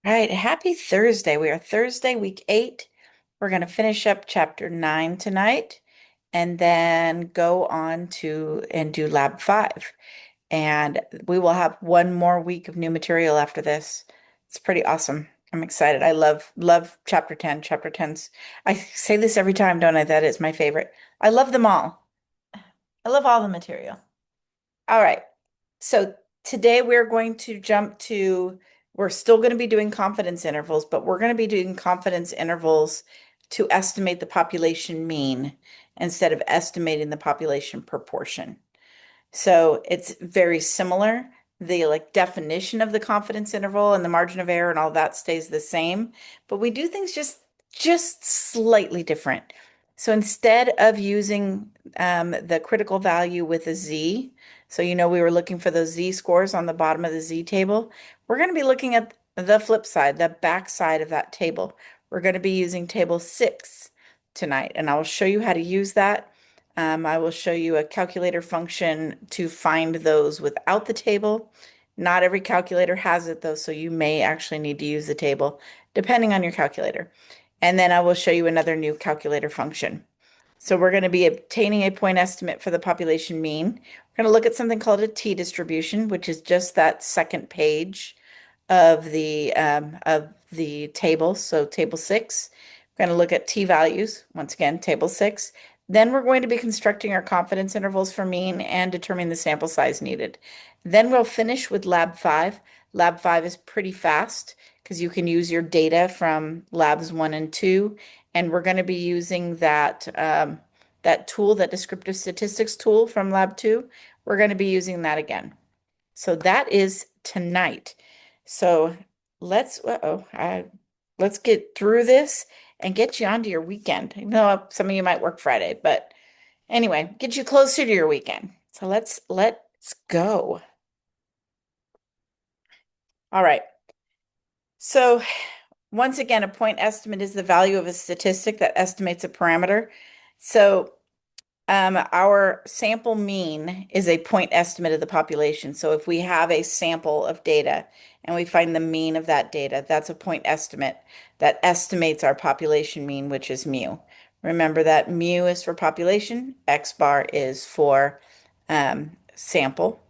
All right, happy Thursday. We are Thursday, week 8. We're going to finish up chapter 9 tonight and then go on to and do lab 5. And we will have one more week of new material after this. It's pretty awesome. I'm excited. I love chapter 10. Chapter 10's I say this every time, don't I? That is my favorite. I love them all. I love all the material. All right. So today we're going to we're still going to be doing confidence intervals, but we're going to be doing confidence intervals to estimate the population mean instead of estimating the population proportion. So it's very similar. The like definition of the confidence interval and the margin of error and all that stays the same, but we do things just slightly different. So instead of using the critical value with a z, so we were looking for those z scores on the bottom of the z table, we're going to be looking at the flip side, the back side of that table. We're going to be using table 6 tonight, and I will show you how to use that. I will show you a calculator function to find those without the table. Not every calculator has it though, so you may actually need to use the table depending on your calculator. And then I will show you another new calculator function. So we're going to be obtaining a point estimate for the population mean. We're going to look at something called a t-distribution, which is just that second page of the table. So table 6. We're going to look at t-values, once again, table 6. Then we're going to be constructing our confidence intervals for mean and determining the sample size needed. Then we'll finish with lab 5. Lab 5 is pretty fast because you can use your data from labs 1 and 2. And we're going to be using that tool, that descriptive statistics tool from lab 2. We're going to be using that again. So that is tonight. So let's get through this and get you onto your weekend. I know some of you might work Friday, but anyway, get you closer to your weekend. So let's go. All right. So once again, a point estimate is the value of a statistic that estimates a parameter. So our sample mean is a point estimate of the population. So if we have a sample of data and we find the mean of that data, that's a point estimate that estimates our population mean, which is mu. Remember that mu is for population, X bar is for sample.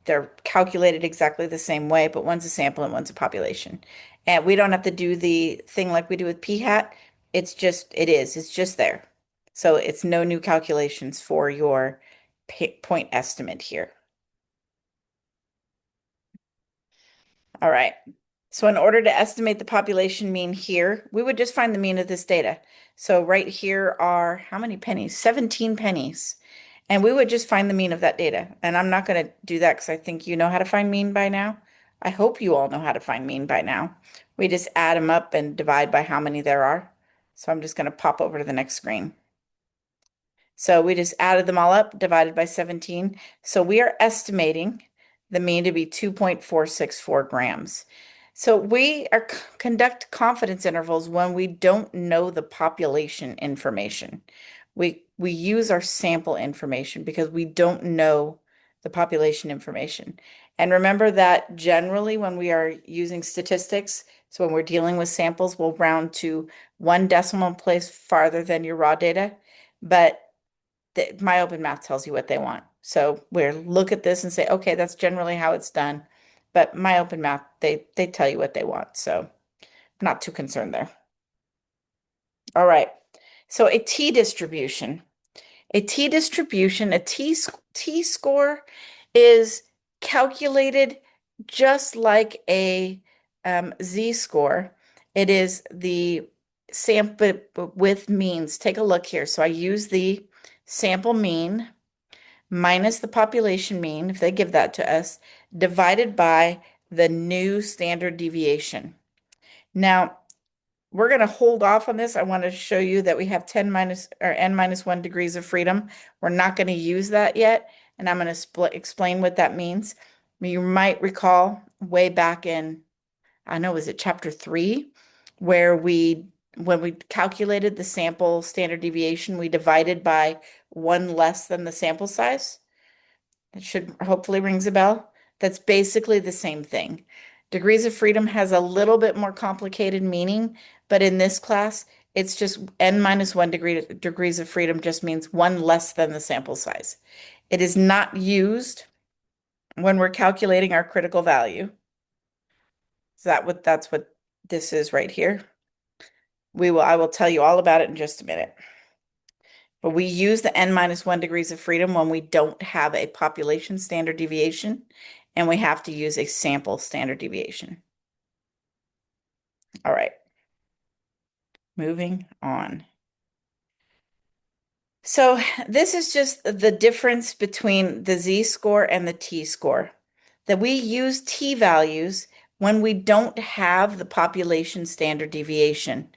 They're calculated exactly the same way, but one's a sample and one's a population. And we don't have to do the thing like we do with p hat. It's just there. So it's no new calculations for your point estimate here. All right. So in order to estimate the population mean here, we would just find the mean of this data. So right here are how many pennies? 17 pennies. And we would just find the mean of that data. And I'm not going to do that because I think you know how to find mean by now. I hope you all know how to find mean by now. We just add them up and divide by how many there are. So I'm just going to pop over to the next screen. So we just added them all up, divided by 17. So we are estimating the mean to be 2.464 grams. So we are conduct confidence intervals when we don't know the population information. We use our sample information because we don't know the population information. And remember that generally when we are using statistics, so when we're dealing with samples, we'll round to one decimal place farther than your raw data. But my open math tells you what they want. So we look at this and say, okay, that's generally how it's done. But my open math, they tell you what they want. So I'm not too concerned there. All right. So a t-distribution. A t score is calculated just like a z-score. It is the sample with means. Take a look here. So I use the sample mean minus the population mean, if they give that to us, divided by the new standard deviation. Now, we're going to hold off on this. I want to show you that we have 10 minus or n minus 1 degrees of freedom. We're not going to use that yet, and I'm going to explain what that means. You might recall way back in, I know, was it chapter 3, where when we calculated the sample standard deviation, we divided by one less than the sample size. It should hopefully rings a bell. That's basically the same thing. Degrees of freedom has a little bit more complicated meaning, but in this class, it's just n minus 1 degrees of freedom just means one less than the sample size. It is not used when we're calculating our critical value. Is that what that's what this is right here? I will tell you all about it in just a minute. But we use the n minus 1 degrees of freedom when we don't have a population standard deviation, and we have to use a sample standard deviation. All right, moving on. So this is just the difference between the z-score and the t-score. That we use t-values when we don't have the population standard deviation.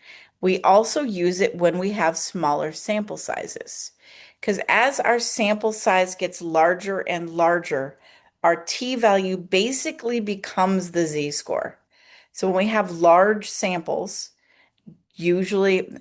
We also use it when we have smaller sample sizes. Because as our sample size gets larger and larger, our t-value basically becomes the z-score. So when we have large samples, usually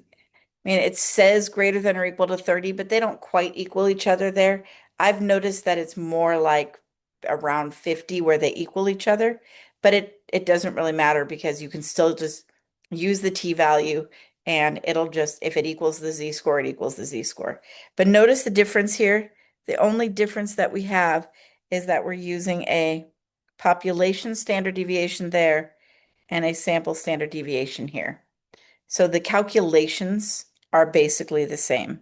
mean, it says greater than or equal to 30, but they don't quite equal each other there. I've noticed that it's more like around 50 where they equal each other, but it doesn't really matter because you can still just use the t-value and it'll just, if it equals the z-score, it equals the z-score. But notice the difference here. The only difference that we have is that we're using a population standard deviation there and a sample standard deviation here. So the calculations are basically the same.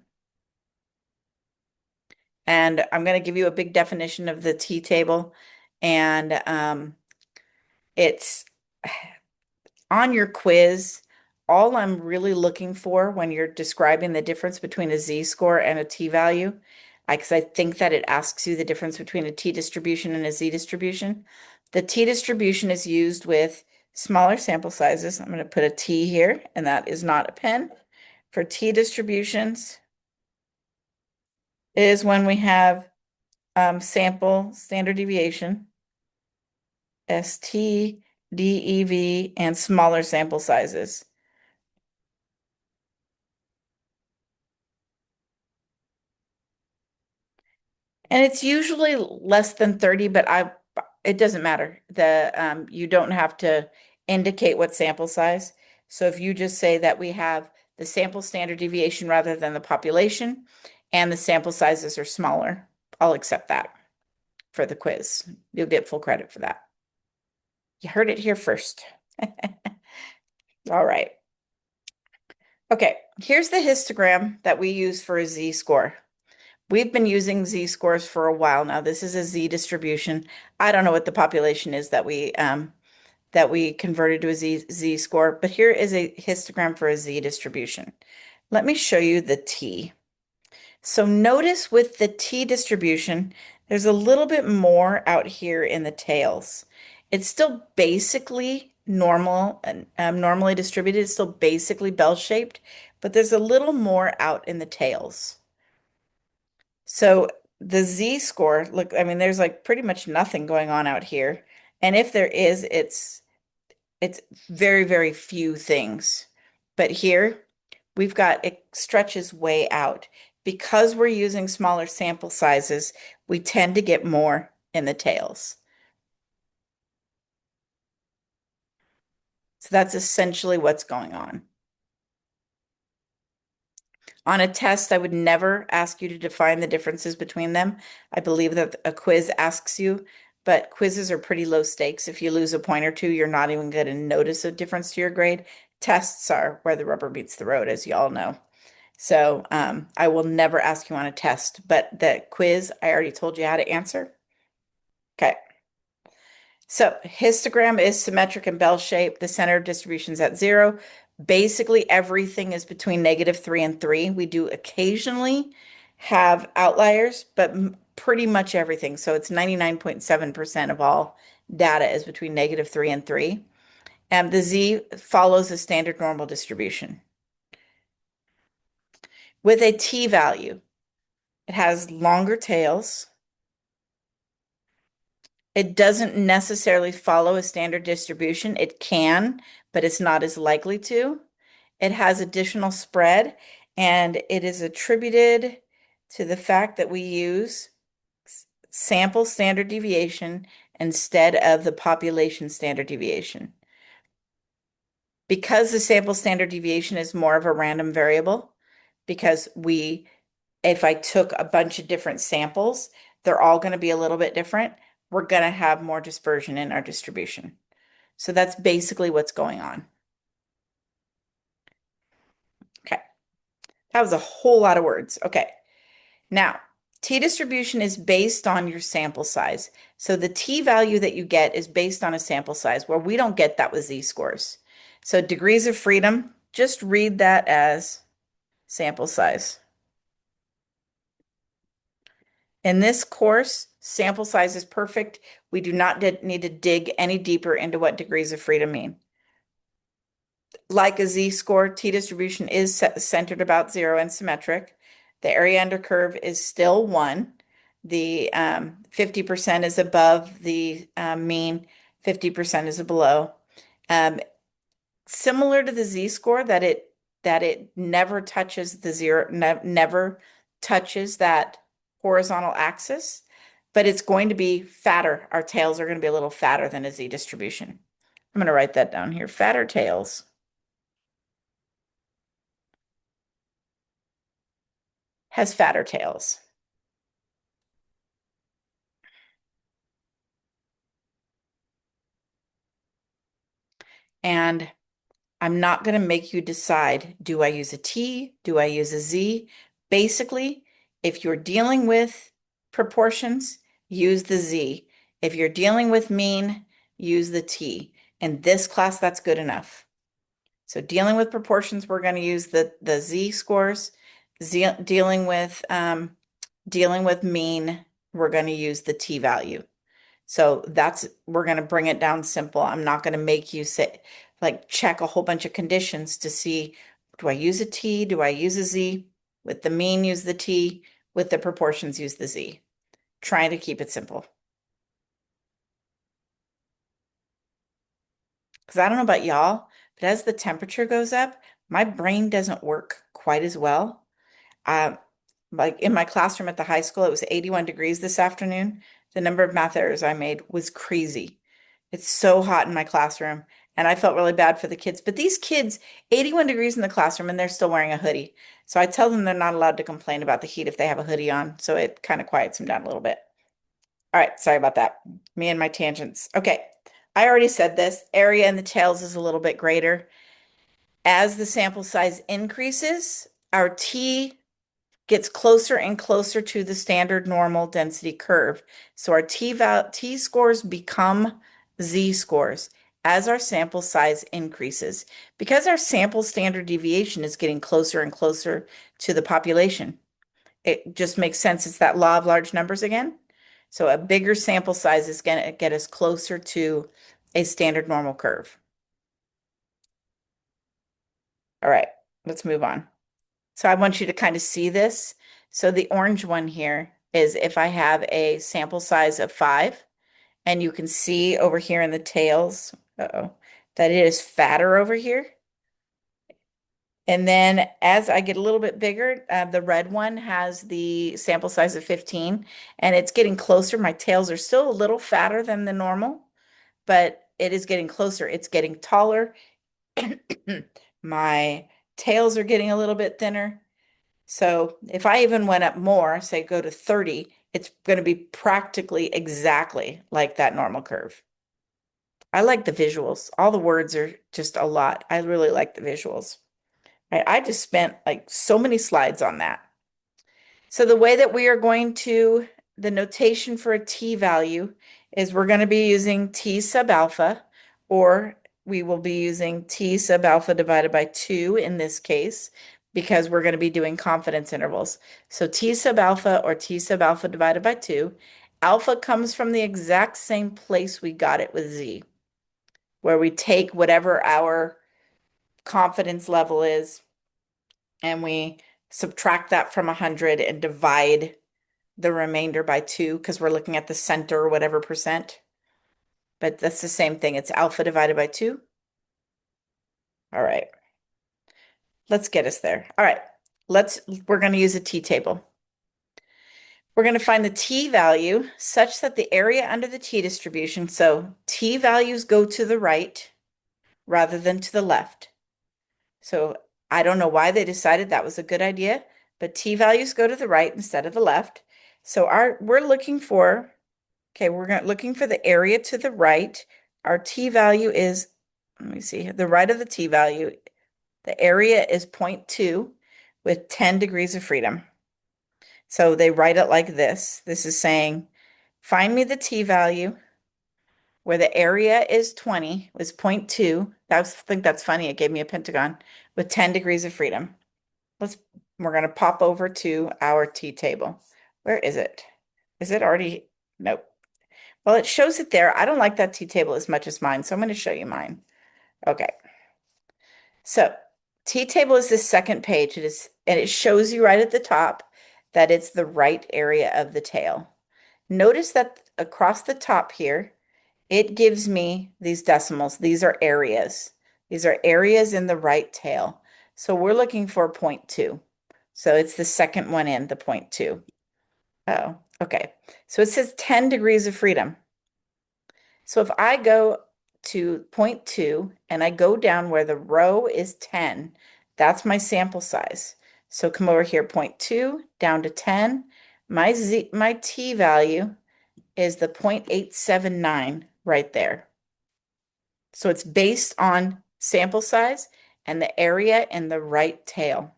And I'm going to give you a big definition of the t-table. And it's on your quiz. All I'm really looking for when you're describing the difference between a z-score and a t-value, because I think that it asks you the difference between a t-distribution and a z-distribution. The t-distribution is used with smaller sample sizes. I'm going to put a t here, and that is not a pen. For t-distributions is when we have sample standard deviation, ST, DEV, and smaller sample sizes. And it's usually less than 30, but it doesn't matter. You don't have to indicate what sample size. So if you just say that we have the sample standard deviation rather than the population and the sample sizes are smaller, I'll accept that for the quiz. You'll get full credit for that. You heard it here first. All right. Okay, here's the histogram that we use for a z-score. We've been using z-scores for a while now. This is a z-distribution. I don't know what the population is that we converted to a z-score, but here is a histogram for a z-distribution. Let me show you the t. So notice with the t-distribution, there's a little bit more out here in the tails. It's still basically normal and normally distributed. It's still basically bell-shaped, but there's a little more out in the tails. So the z-score, look, I mean, there's like pretty much nothing going on out here. And if there is, it's very, very few things. But here we've got it stretches way out. Because we're using smaller sample sizes, we tend to get more in the tails. So that's essentially what's going on. On a test, I would never ask you to define the differences between them. I believe that a quiz asks you, but quizzes are pretty low stakes. If you lose a point or two, you're not even going to notice a difference to your grade. Tests are where the rubber meets the road, as you all know. So I will never ask you on a test, but the quiz, I already told you how to answer. Okay. So histogram is symmetric and bell-shaped. The center of distribution is at 0. Basically, everything is between -3 and 3. We do occasionally have outliers, but pretty much everything. So it's 99.7% of all data is between -3 and 3. And the Z follows a standard normal distribution. With a t-value, it has longer tails. It doesn't necessarily follow a standard distribution. It can, but it's not as likely to. It has additional spread, and it is attributed to the fact that we use sample standard deviation instead of the population standard deviation. Because the sample standard deviation is more of a random variable, because if I took a bunch of different samples, they're all going to be a little bit different. We're going to have more dispersion in our distribution. So that's basically what's going on. Okay, that was a whole lot of words. Okay, now t-distribution is based on your sample size. So the t-value that you get is based on a sample size, where we don't get that with z-scores. So degrees of freedom, just read that as sample size. In this course, sample size is perfect. We do not need to dig any deeper into what degrees of freedom mean. Like a z-score, t-distribution is centered about 0 and symmetric. The area under curve is still 1. The 50% is above the mean, 50% is below. Similar to the z-score, that it never touches the zero, never touches that horizontal axis, but it's going to be fatter. Our tails are going to be a little fatter than a z distribution. I'm going to write that down here. Fatter tails has fatter tails. And I'm not going to make you decide, do I use a T? Do I use a Z? Basically, if you're dealing with proportions, use the Z. If you're dealing with mean, use the T. In this class, that's good enough. So dealing with proportions, we're going to use the Z scores. Dealing with mean, we're going to use the T value. So we're going to bring it down simple. I'm not going to make you check a whole bunch of conditions to see, do I use a T? Do I use a Z? With the mean, use the T. With the proportions, use the Z. Trying to keep it simple. Because I don't know about y'all, but as the temperature goes up, my brain doesn't work quite as well. Like in my classroom at the high school, it was 81 degrees this afternoon. The number of math errors I made was crazy. It's so hot in my classroom, and I felt really bad for the kids. But these kids, 81 degrees in the classroom, and they're still wearing a hoodie. So I tell them they're not allowed to complain about the heat if they have a hoodie on. So it kind of quiets them down a little bit. All right, sorry about that. Me and my tangents. Okay, I already said this. Area in the tails is a little bit greater. As the sample size increases, our T gets closer and closer to the standard normal density curve. So our T scores become Z scores as our sample size increases, because our sample standard deviation is getting closer and closer to the population. It just makes sense. It's that law of large numbers again. So a bigger sample size is going to get us closer to a standard normal curve. All right, let's move on. So I want you to kind of see this. So the orange one here is if I have a sample size of 5, and you can see over here in the tails, that it is fatter over here. And then as I get a little bit bigger, the red one has the sample size of 15, and it's getting closer. My tails are still a little fatter than the normal, but it is getting closer. It's getting taller. My tails are getting a little bit thinner. So if I even went up more, say go to 30, it's going to be practically exactly like that normal curve. I like the visuals. All the words are just a lot. I really like the visuals. I just spent like so many slides on that. So the way that we are going to, the notation for a t value is we're going to be using t sub alpha, or we will be using t sub alpha divided by 2 in this case, because we're going to be doing confidence intervals. So t sub alpha or t sub alpha divided by 2. Alpha comes from the exact same place we got it with z, where we take whatever our confidence level is and we subtract that from 100 and divide the remainder by 2, because we're looking at the center or whatever percent. But that's the same thing. It's alpha divided by 2. All right. Let's get us there. All right. We're going to use a t-table. We're going to find the t value such that the area under the t distribution, so t values go to the right rather than to the left. So I don't know why they decided that was a good idea, but t values go to the right instead of the left. So we're looking for, okay, looking for the area to the right. Our t value is, let me see, the right of the t value, the area is 0.2 with 10 degrees of freedom. So they write it like this. This is saying, find me the t value where the area is 20, was 0.2. I think that's funny. It gave me a pentagon with 10 degrees of freedom. We're going to pop over to our t table. Where is it? Is it already? Nope. Well, it shows it there. I don't like that t table as much as mine, so I'm going to show you mine. Okay. So t table is the second page. It is, and it shows you right at the top that it's the right area of the tail. Notice that across the top here, it gives me these decimals. These are areas. These are areas in the right tail. So we're looking for 0.2. So it's the second one in, the 0.2. Oh, okay. So it says 10 degrees of freedom. So if I go to 0.2 and I go down where the row is 10, that's my sample size. So come over here, 0.2 down to 10. My t value is the 0.879 right there. So it's based on sample size and the area in the right tail.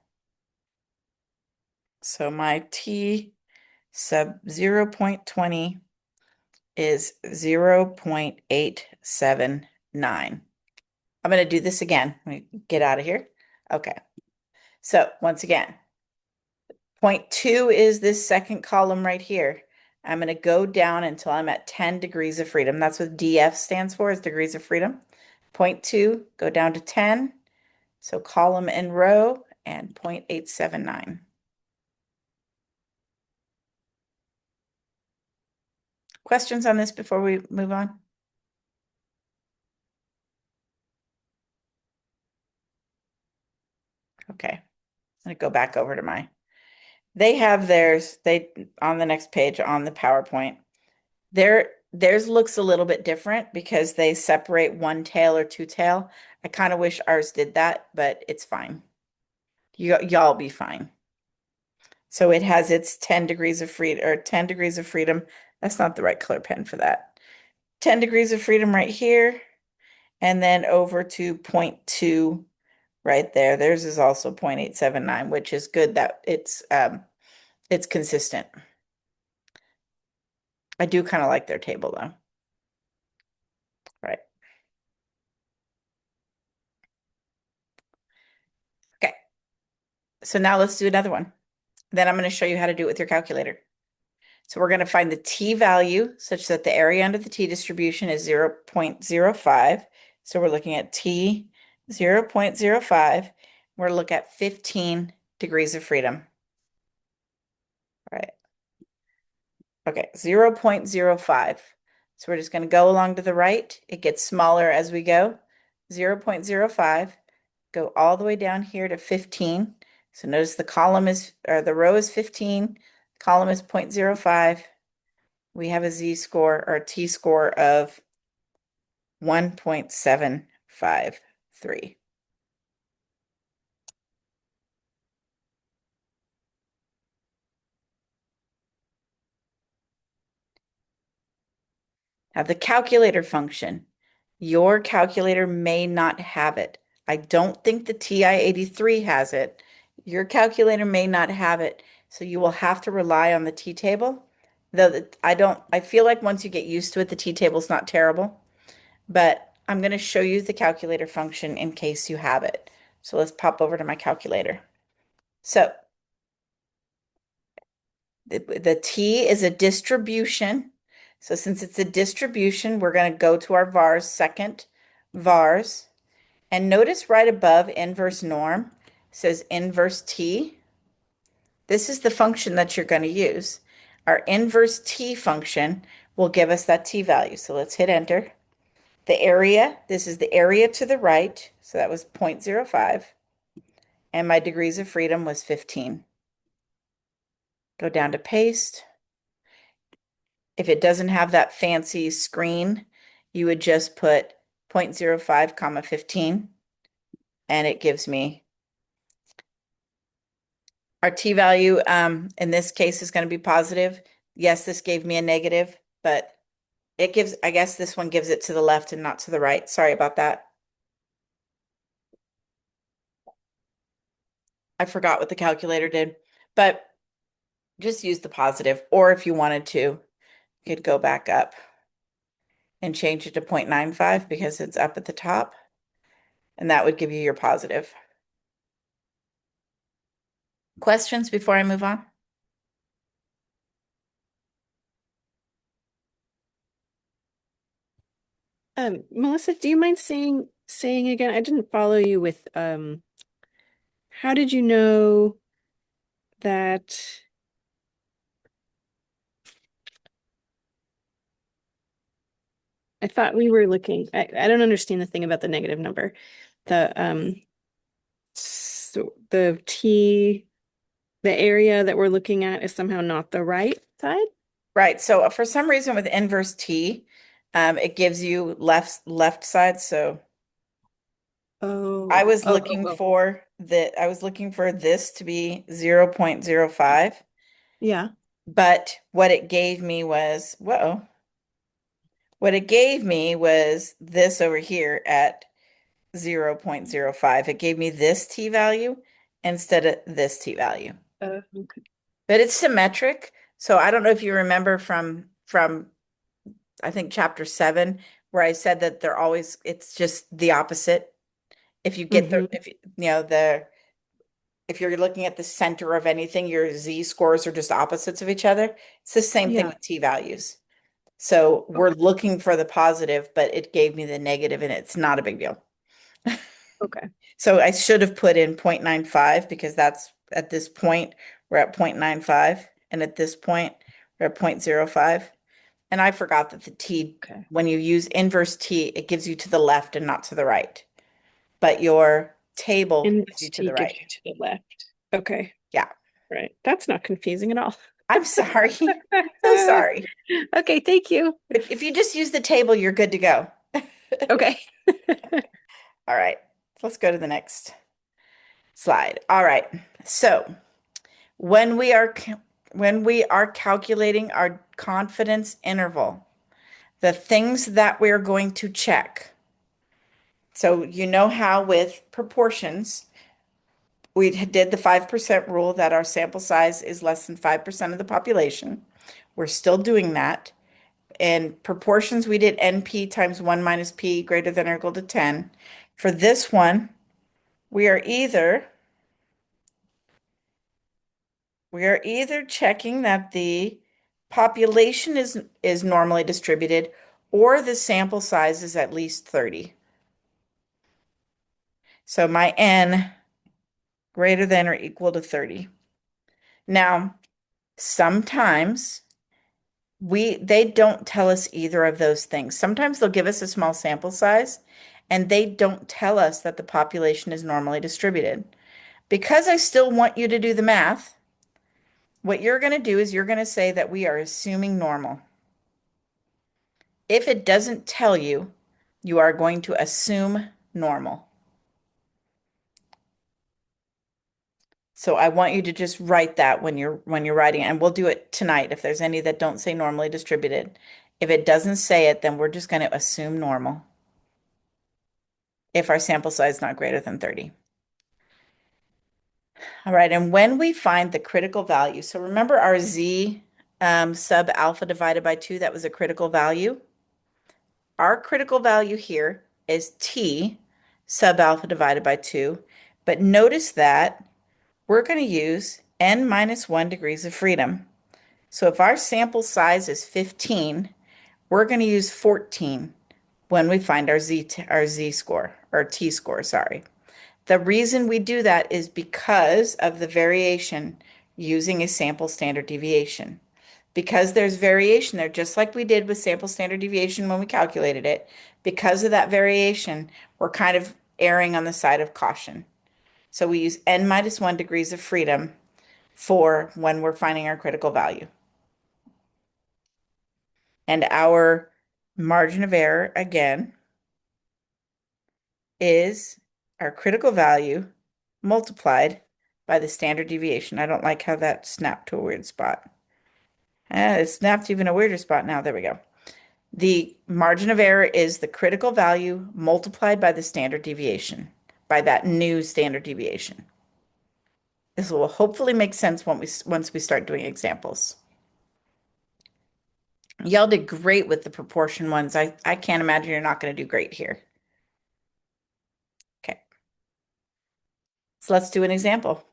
So my t sub 0.20 is 0.879. I'm going to do this again. Let me get out of here. Okay. So once again, 0.2 is this second column right here. I'm going to go down until I'm at 10 degrees of freedom. That's what DF stands for, is degrees of freedom. 0.2, go down to 10. So column and row and 0.879. Questions on this before we move on? Okay. I'm going to go back over to they have theirs, on the next page on the PowerPoint. Theirs looks a little bit different because they separate one tail or two tail. I kind of wish ours did that, but it's fine. Y'all be fine. So it has its 10 degrees of freedom, or 10 degrees of freedom. That's not the right color pen for that. 10 degrees of freedom right here, and then over to 0.2 right there. Theirs is also 0.879, which is good that it's consistent. I do kind of like their table though. Right. Okay. So now let's do another one. Then I'm going to show you how to do it with your calculator. So we're going to find the t value such that the area under the t distribution is 0.05. So we're looking at t 0.05. We're going to look at 15 degrees of freedom. All right. Okay, 0.05. So we're just going to go along to the right. It gets smaller as we go. 0.05. Go all the way down here to 15. So notice the column is, or the row is 15, column is 0.05. We have a z-score or a t-score of 1.753. Now the calculator function, your calculator may not have it. I don't think the TI-83 has it. Your calculator may not have it, so you will have to rely on the t-table. Though I feel like once you get used to it, the t-table's not terrible. But I'm going to show you the calculator function in case you have it. So let's pop over to my calculator. So the t is a distribution. So since it's a distribution, we're going to go to our vars, second vars. And notice right above inverse norm says inverse t. This is the function that you're going to use. Our inverse t function will give us that t value. So let's hit enter. The area, this is the area to the right. So that was 0.05. And my degrees of freedom was 15. Go down to paste. If it doesn't have that fancy screen, you would just put 0.05 comma 15, and it gives me our t-value. In this case is going to be positive. Yes, this gave me a negative, but it gives, I guess this one gives it to the left and not to the right. Sorry about that. I forgot what the calculator did, but just use the positive. Or if you wanted to, you could go back up and change it to 0.95 because it's up at the top, and that would give you your positive. Questions before I move on? Melissa, do you mind saying again? I didn't follow you with how did you know that I thought we were looking I don't understand the thing about the negative number. The the T the area that we're looking at is somehow not the right side? Right. So for some reason with inverse t, it gives you left side. So Oh, oh, oh, oh. I was looking for this to be 0.05, Yeah. but what it gave me was, whoa, what it gave me was this over here at 0.05. It gave me this t value instead of this t value. Okay. But it's symmetric. So I don't know if you remember from I think chapter 7 where I said that they're always it's just the opposite. If you get the Mm-hmm. if you know the if you're looking at the center of anything, your z scores are just opposites of each other. It's the same thing Yeah. with t values. So we're Okay. looking for the positive, but it gave me the negative, and it's not a big deal. Okay. So I should have put in 0.95 because that's at this point we're at 0.95, and at this point we're at 0.05. And I forgot that the t, Okay. when you use inverse t, it gives you to the left and not to the right. But your table And gives this you to T the gives right. you to the left. Okay. Yeah. Right. That's not confusing at all. I'm sorry. So sorry. Okay, thank you. If you just use the table, you're good to go. Okay. All right. Let's go to the next slide. All right. So when we are when we are calculating our confidence interval, the things that we're going to check. So you know how with proportions, we did the 5% rule that our sample size is less than 5% of the population. We're still doing that. In proportions, we did NP times 1 minus P greater than or equal to 10. For this one, we are either checking that the population is normally distributed or the sample size is at least 30. So my N greater than or equal to 30. Now, sometimes they don't tell us either of those things. Sometimes they'll give us a small sample size and they don't tell us that the population is normally distributed. Because I still want you to do the math, what you're going to do is you're going to say that we are assuming normal. If it doesn't tell you, you are going to assume normal. So I want you to just write that when you're writing it, and we'll do it tonight if there's any that don't say normally distributed. If it doesn't say it, then we're just going to assume normal if our sample size is not greater than 30. All right, and when we find the critical value, so remember our z sub alpha divided by 2, that was a critical value. Our critical value here is t sub alpha divided by 2, but notice that we're going to use n minus 1 degrees of freedom. So if our sample size is 15, we're going to use 14 when we find our z score, or t score, sorry. The reason we do that is because of the variation using a sample standard deviation. Because there's variation there, just like we did with sample standard deviation when we calculated it, because of that variation, we're kind of erring on the side of caution. So we use n minus 1 degrees of freedom for when we're finding our critical value. And our margin of error, again, is our critical value multiplied by the standard deviation. I don't like how that snapped to a weird spot. It snapped even a weirder spot now. There we go. The margin of error is the critical value multiplied by the standard deviation, by that new standard deviation. This will hopefully make sense when once we start doing examples. Y'all did great with the proportion ones. I can't imagine you're not going to do great here. Okay, so let's do an example.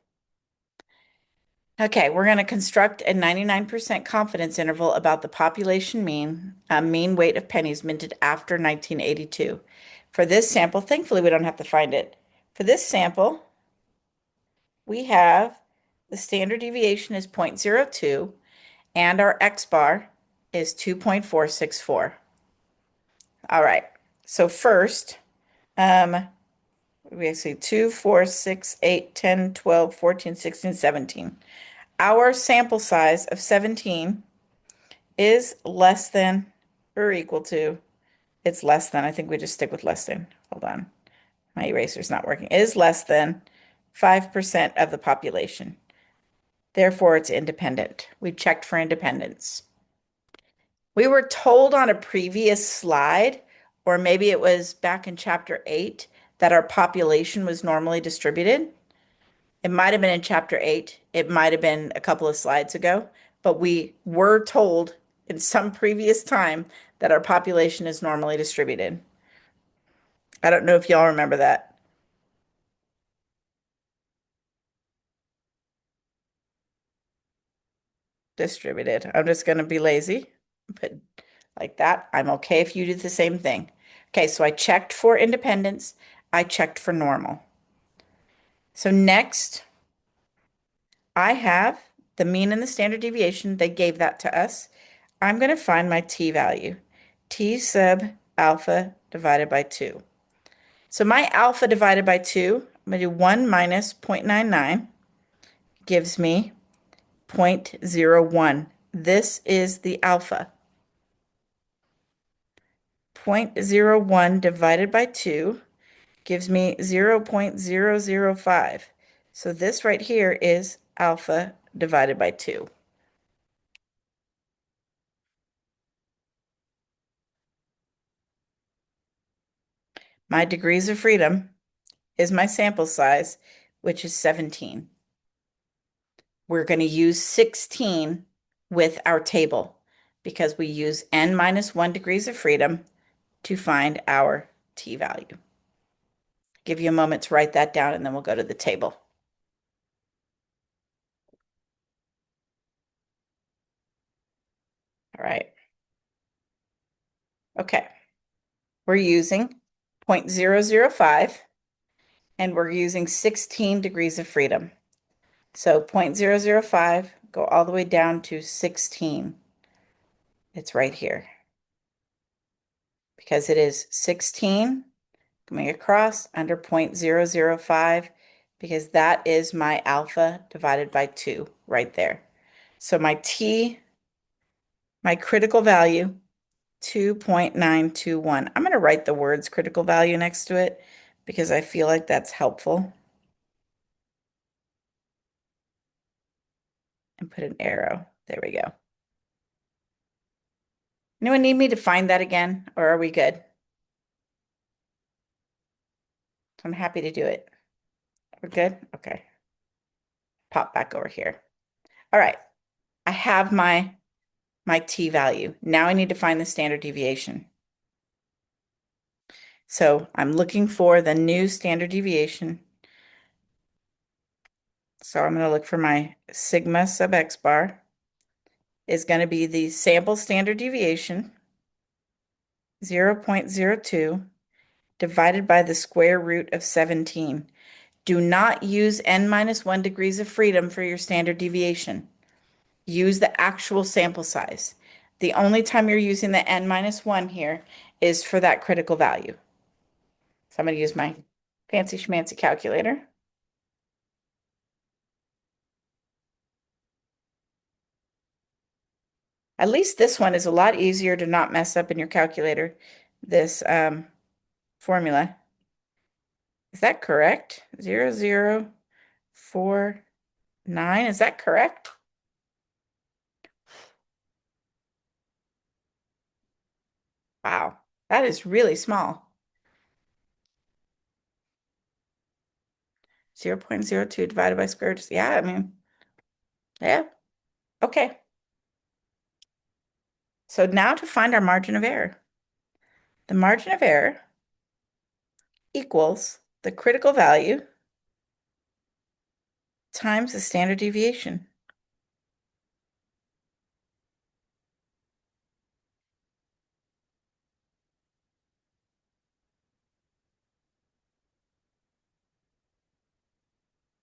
Okay, we're going to construct a 99% confidence interval about the population mean weight of pennies minted after 1982. For this sample, thankfully we don't have to find it. For this sample, we have the standard deviation is 0.02 and our X bar is 2.464. All right, so first, we see 2, 4, 6, 8, 10, 12, 14, 16, 17. Our sample size of 17 is less than or equal to, it's less than, I think we just stick with less than. Hold on. My eraser's not working. Is less than 5% of the population. Therefore, it's independent. We checked for independence. We were told on a previous slide, or maybe it was back in chapter 8, that our population was normally distributed. It might have been in chapter 8. It might have been a couple of slides ago, but we were told in some previous time that our population is normally distributed. I don't know if y'all remember that. Distributed. I'm just going to be lazy. Put like that. I'm okay if you do the same thing. Okay, so I checked for independence. I checked for normal. So next, I have the mean and the standard deviation. They gave that to us. I'm going to find my t-value. T sub alpha divided by 2. So my alpha divided by 2, I'm going to do 1 minus 0.99 gives me 0.01. This is the alpha. 0.01 divided by 2 gives me 0.005. So this right here is alpha divided by 2. My degrees of freedom is my sample size, which is 17. We're going to use 16 with our table because we use n minus 1 degrees of freedom to find our t-value. Give you a moment to write that down and then we'll go to the table. All right. Okay. We're using 0.005 and we're using 16 degrees of freedom. So 0.005, go all the way down to 16. It's right here because it is 16 coming across under 0.005 because that is my alpha divided by 2 right there. So my critical value, 2.921. I'm going to write the words critical value next to it because I feel like that's helpful. And put an arrow. There we go. Anyone need me to find that again, or are we good? I'm happy to do it. We're good? Okay. Pop back over here. All right. I have my t-value. Now I need to find the standard deviation. So I'm looking for the new standard deviation. So I'm going to look for my sigma sub x bar is going to be the sample standard deviation, 0.02, divided by the square root of 17. Do not use n minus 1 degrees of freedom for your standard deviation. Use the actual sample size. The only time you're using the n minus 1 here is for that critical value. So I'm going to use my fancy schmancy calculator. At least this one is a lot easier to not mess up in your calculator, this formula. Is that correct? 0049, is that correct? Wow, that is really small. 0.02 divided by square root. Yeah, I mean, yeah, okay. So now to find our margin of error. The margin of error equals the critical value times the standard deviation.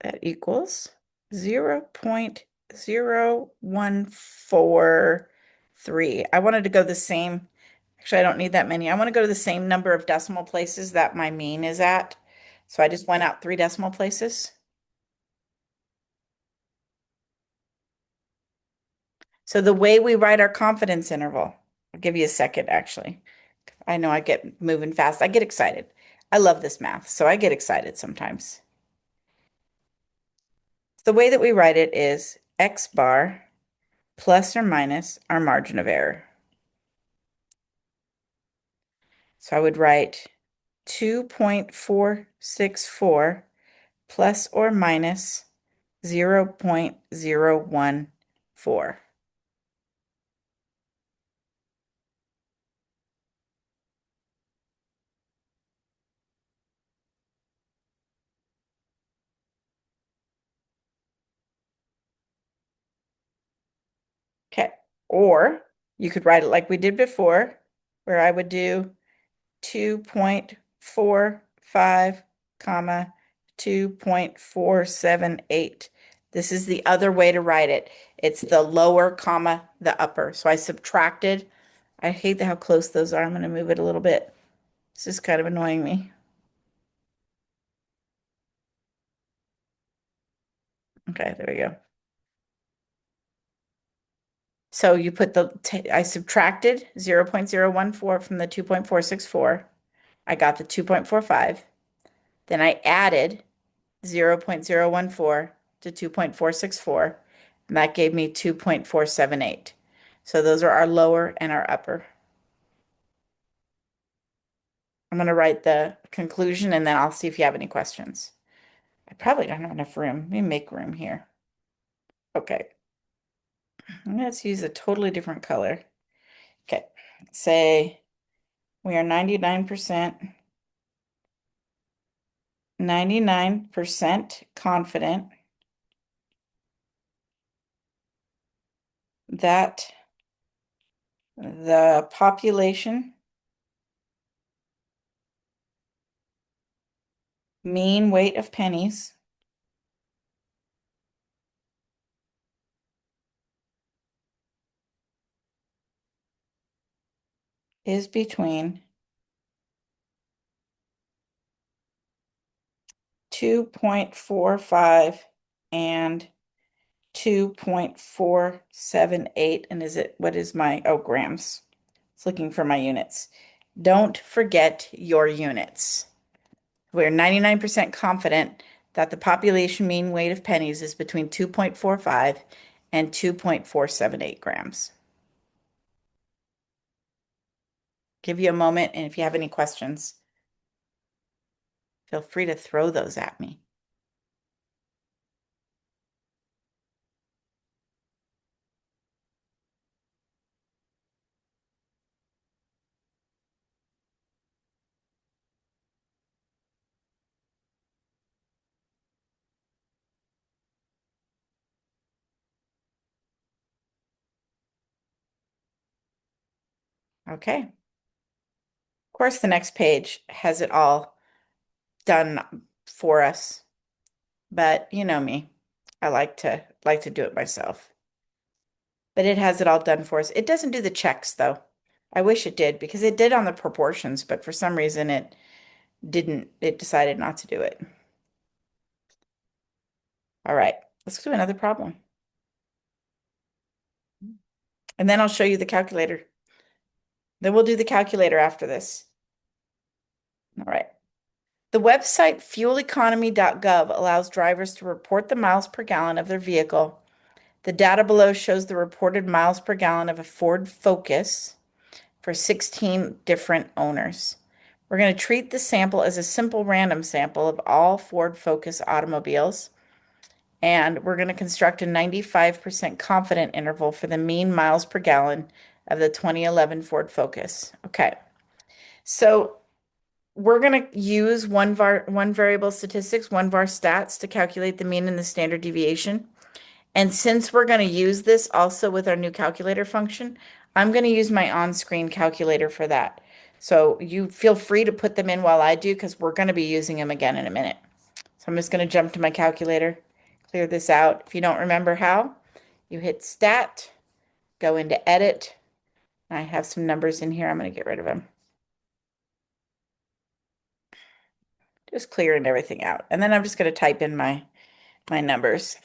That equals 0.0143. I wanted to go the same. Actually, I don't need that many. I want to go to the same number of decimal places that my mean is at. So I just went out 3 decimal places. So the way we write our confidence interval, I'll give you a second, actually. I know I get moving fast. I get excited. I love this math, so I get excited sometimes. The way that we write it is X bar plus or minus our margin of error. So I would write 2.464 plus or minus 0.014. Okay. Or you could write it like we did before, where I would do 2.45, comma, 2.478. This is the other way to write it. It's the lower comma, the upper. So I subtracted. I hate how close those are. I'm going to move it a little bit. This is kind of annoying me. Okay, there we go. So you put I subtracted 0.014 from the 2.464. I got the 2.45. Then I added 0.014 to 2.464, and that gave me 2.478. So those are our lower and our upper. I'm going to write the conclusion and then I'll see if you have any questions. I probably don't have enough room. Let me make room here. Okay. Let's use a totally different color. Okay. Say we are 99% confident that the population mean weight of pennies is between 2.45 and 2.478. And what is my, oh, grams. It's looking for my units. Don't forget your units. We're 99% confident that the population mean weight of pennies is between 2.45 and 2.478 grams. Give you a moment, and if you have any questions, feel free to throw those at me. Okay. Of course, the next page has it all done for us, but you know me. I like to do it myself. But it has it all done for us. It doesn't do the checks though. I wish it did because it did on the proportions, but for some reason it didn't. It decided not to do it. All right, let's do another problem. And then I'll show you the calculator. Then we'll do the calculator after this. All right. The website fueleconomy.gov allows drivers to report the miles per gallon of their vehicle. The data below shows the reported miles per gallon of a Ford Focus for 16 different owners. We're going to treat the sample as a simple random sample of all Ford Focus automobiles, and we're going to construct a 95% confident interval for the mean miles per gallon of the 2011 Ford Focus. Okay, so we're going to use one variable statistics, one var stats to calculate the mean and the standard deviation. And since we're going to use this also with our new calculator function, I'm going to use my on-screen calculator for that. So you feel free to put them in while I do because we're going to be using them again in a minute. So I'm just going to jump to my calculator, clear this out. If you don't remember how, you hit Stat, go into Edit. I have some numbers in here. I'm going to get rid of them. Just clearing everything out. And then I'm just going to type in my numbers.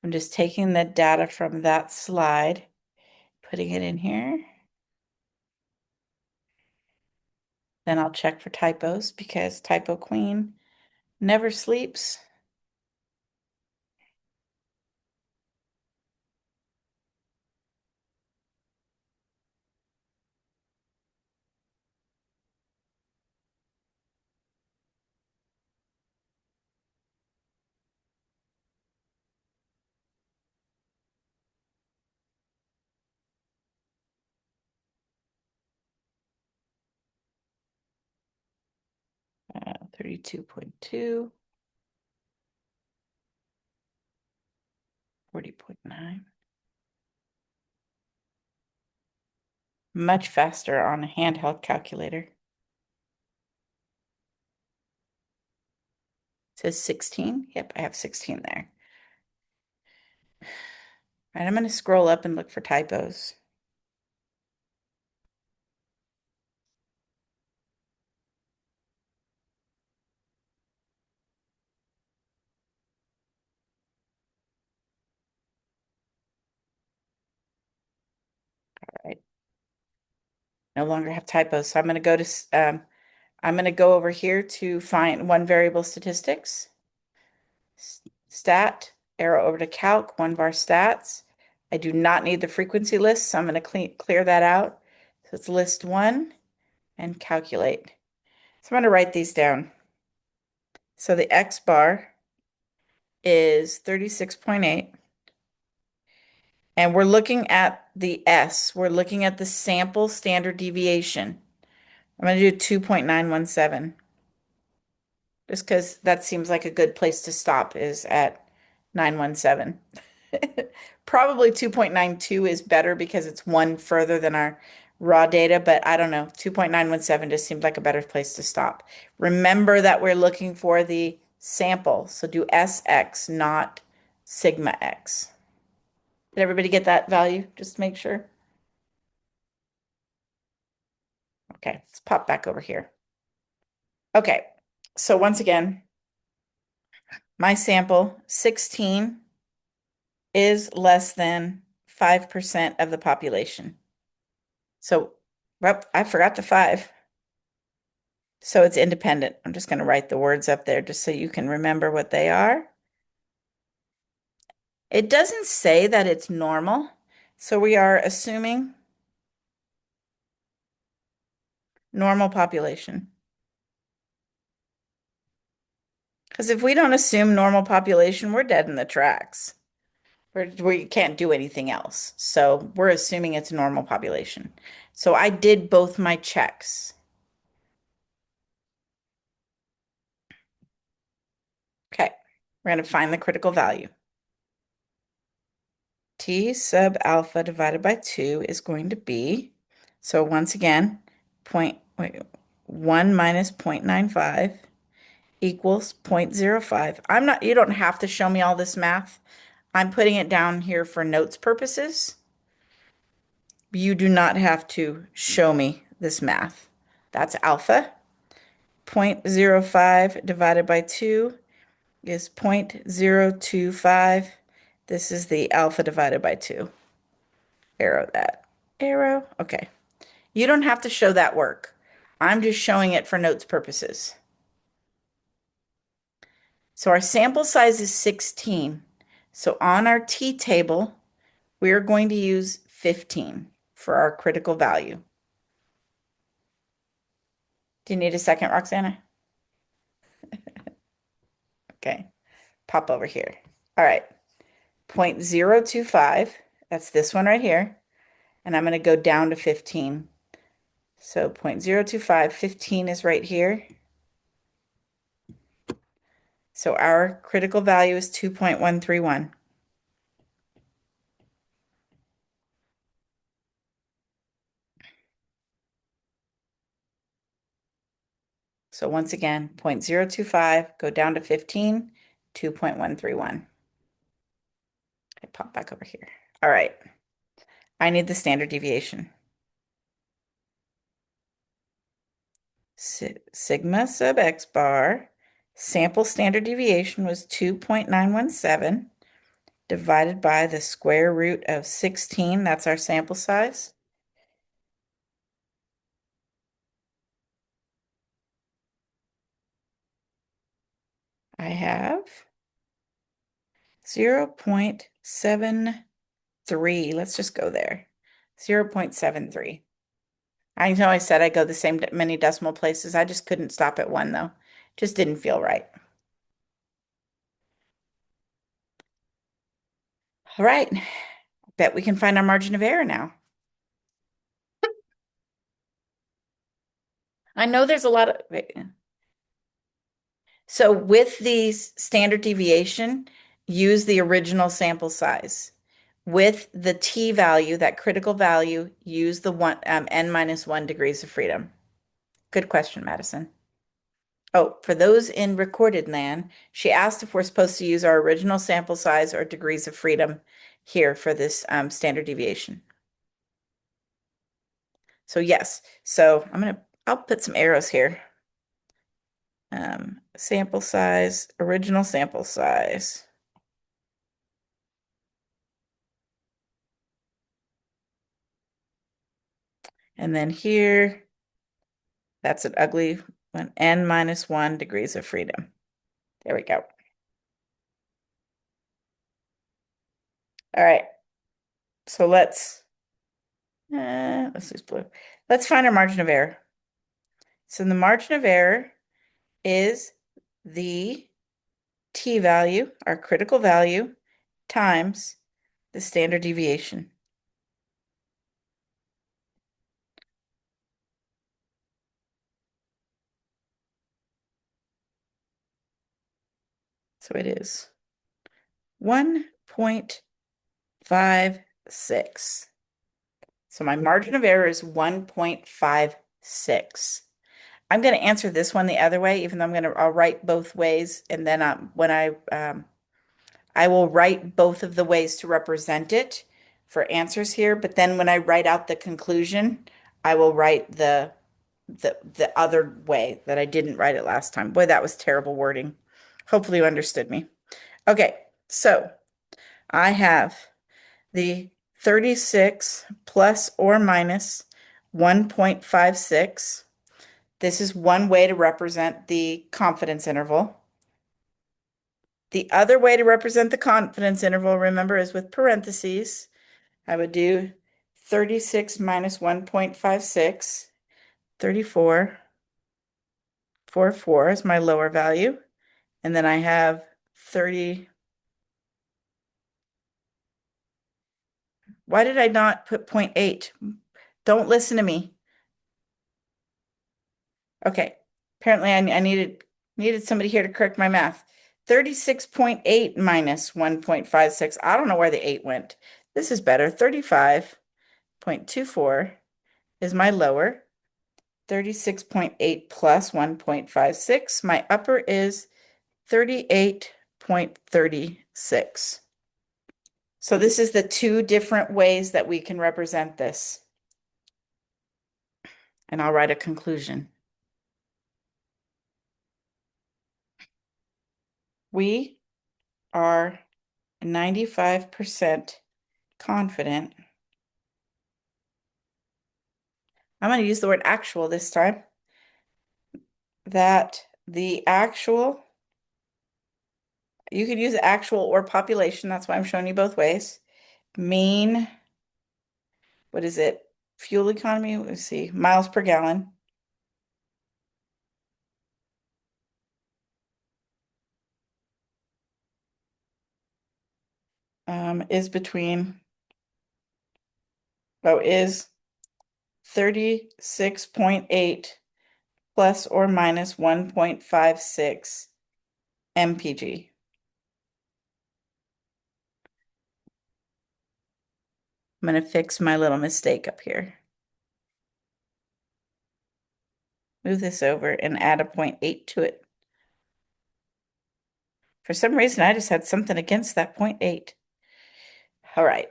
I'm just taking the data from that slide, putting it in here. Then I'll check for typos because Typo Queen never sleeps. 32.2, 40.9. Much faster on a handheld calculator. It says 16. Yep, I have 16 there. All right, I'm going to scroll up and look for typos. All right, no longer have typos. So I'm going to go over here to find one variable statistics. Stat, arrow over to calc, one var stats. I do not need the frequency list, so I'm going to clear that out. So it's list one and calculate. So I'm going to write these down. So the X bar is 36.8. And we're looking at the S. We're looking at the sample standard deviation. I'm going to do 2.917 just because that seems like a good place to stop is at 917. Probably 2.92 is better because it's one further than our raw data, but I don't know. 2.917 just seemed like a better place to stop. Remember that we're looking for the sample, so do SX, not sigma X. Did everybody get that value? Just to make sure. Okay, let's pop back over here. Okay, so once again, my sample 16 is less than 5% of the population. So, well, I forgot the 5. So it's independent. I'm just going to write the words up there just so you can remember what they are. It doesn't say that it's normal. So we are assuming normal population. Because if we don't assume normal population, we're dead in the tracks. We can't do anything else. So we're assuming it's normal population. So I did both my checks. Okay, we're going to find the critical value. T sub alpha divided by 2 is going to be, so once again, 1 minus 0.95 equals 0.05. You don't have to show me all this math. I'm putting it down here for notes purposes. You do not have to show me this math. That's alpha. 0.05 divided by 2 is 0.025. This is the alpha divided by 2. Arrow that. Arrow. Okay. You don't have to show that work. I'm just showing it for notes purposes. So our sample size is 16. So on our t-table, we're going to use 15 for our critical value. Do you need a second, Roxana? Okay. Pop over here. All right. 0.025. That's this one right here. And I'm going to go down to 15. So 0.025, 15 is right here. So our critical value is 2.131. So once again, 0.025, go down to 15, 2.131. I pop back over here. All right. I need the standard deviation. Sigma sub x bar, sample standard deviation was 2.917 divided by the square root of 16. That's our sample size. I have 0.73. Let's just go there. 0.73. I know I said I go the same many decimal places. I just couldn't stop at one though. Just didn't feel right. All right. Bet we can find our margin of error now. I know there's a lot of so with the standard deviation, use the original sample size. With the t value, that critical value, use the n minus 1 degrees of freedom. Good question, Madison. Oh, for those in recorded land, she asked if we're supposed to use our original sample size or degrees of freedom here for this standard deviation. So yes, so I'll put some arrows here. Sample size, original sample size. And then here, that's an ugly one, n minus 1 degrees of freedom. There we go. All right. So let's use blue. Let's find our margin of error. So the margin of error is the t value, our critical value, times the standard deviation. So it is 1.56. So my margin of error is 1.56. I'm going to answer this one the other way, even though I'll write both ways, and then when I will write both of the ways to represent it for answers here. But then when I write out the conclusion, I will write the other way that I didn't write it last time. Boy, that was terrible wording. Hopefully you understood me. Okay, so I have the 36 plus or minus 1.56. This is one way to represent the confidence interval. The other way to represent the confidence interval, remember, is with parentheses. I would do 36 minus 1.56, 34.44 is my lower value. And then I have 30. Why did I not put 0.8? Don't listen to me. Okay. Apparently I needed somebody here to correct my math. 36.8 minus 1.56. I don't know where the 8 went. This is better. 35.24 is my lower. 36.8 plus 1.56. My upper is 38.36. So this is the two different ways that we can represent this. And I'll write a conclusion. we are 95% confident. I'm going to use the word actual this time. That the actual, you could use actual or population. That's why I'm showing you both ways. Mean, what is it? Fuel economy, let's see, miles per gallon. Is between, is 36.8 plus or minus 1.56 mpg. I'm going to fix my little mistake up here. Move this over and add a 0.8 to it. For some reason, I just had something against that 0.8. All right.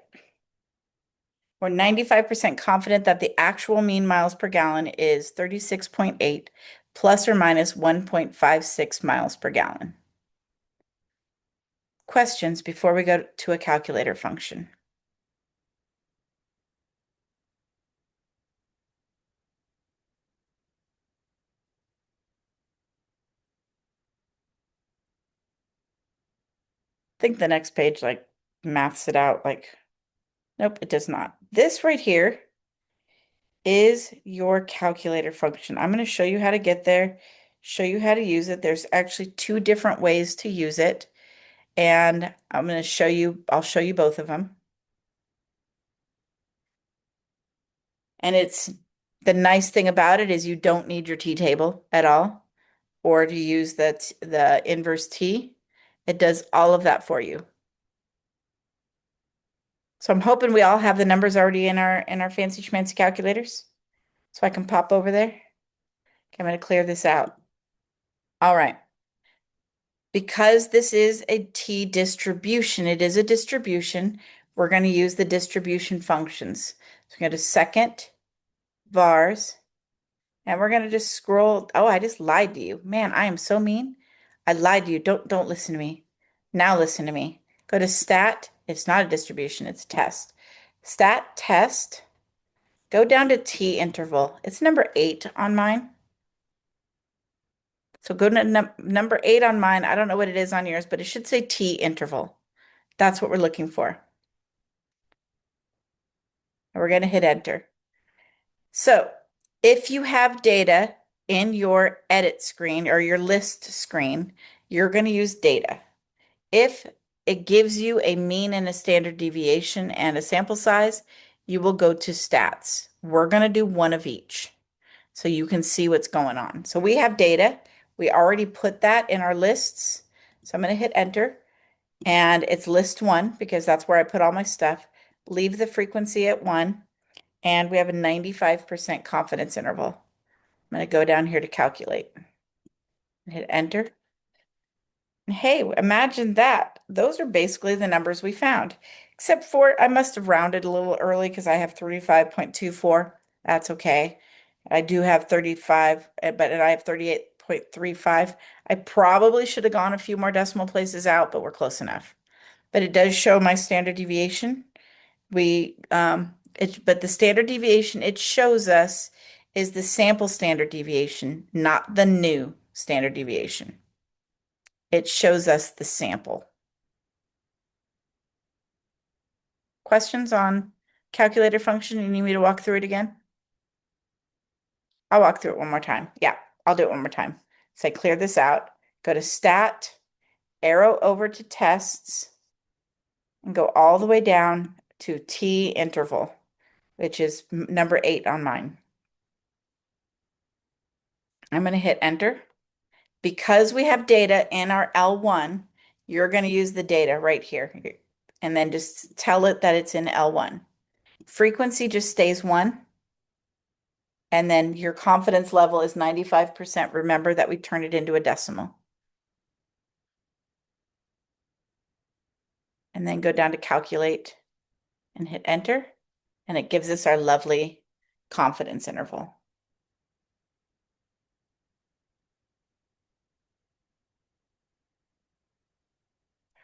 We're 95% confident that the actual mean miles per gallon is 36.8 plus or minus 1.56 miles per gallon. Questions before we go to a calculator function? I think the next page like maths it out like, nope, it does not. This right here is your calculator function. I'm going to show you how to get there, show you how to use it. There's actually two different ways to use it, and I'm going to show you, I'll show you both of them. And it's the nice thing about it is you don't need your t-table at all or to use the inverse t. It does all of that for you. So I'm hoping we all have the numbers already in our fancy schmancy calculators. So I can pop over there. Okay, I'm going to clear this out. All right. Because this is a t distribution, it is a distribution, we're going to use the distribution functions. So we're going to second vars. And we're gonna just scroll. Oh, I just lied to you. Man, I am so mean. I lied to you. Don't listen to me. Now listen to me. Go to stat. It's not a distribution, it's test. Stat test. Go down to t interval. It's number 8 on mine. So go to number 8 on mine. I don't know what it is on yours, but it should say t interval. That's what we're looking for. And we're gonna hit enter. So if you have data in your edit screen or your list screen, you're going to use data. If it gives you a mean and a standard deviation and a sample size, you will go to stats. We're going to do one of each so you can see what's going on. So we have data. We already put that in our lists. So I'm going to hit enter and it's list 1 because that's where I put all my stuff. Leave the frequency at 1. And we have a 95% confidence interval. I'm going to go down here to calculate and hit enter. And hey, imagine that. Those are basically the numbers we found, except for I must have rounded a little early because I have 35.24. That's okay. I do have 35, but I have 38.35. I probably should have gone a few more decimal places out, but we're close enough. But it does show my standard deviation. But the standard deviation it shows us is the sample standard deviation, not the new standard deviation. It shows us the sample. Questions on calculator function? You need me to walk through it again? I'll walk through it one more time. Yeah, I'll do it one more time. So I clear this out, go to stat, arrow over to tests, and go all the way down to t interval, which is number 8 on mine. I'm going to hit enter. Because we have data in our L1, you're going to use the data right here and then just tell it that it's in L1. Frequency just stays 1. And then your confidence level is 95%. Remember that we turn it into a decimal. And then go down to calculate and hit enter. And it gives us our lovely confidence interval.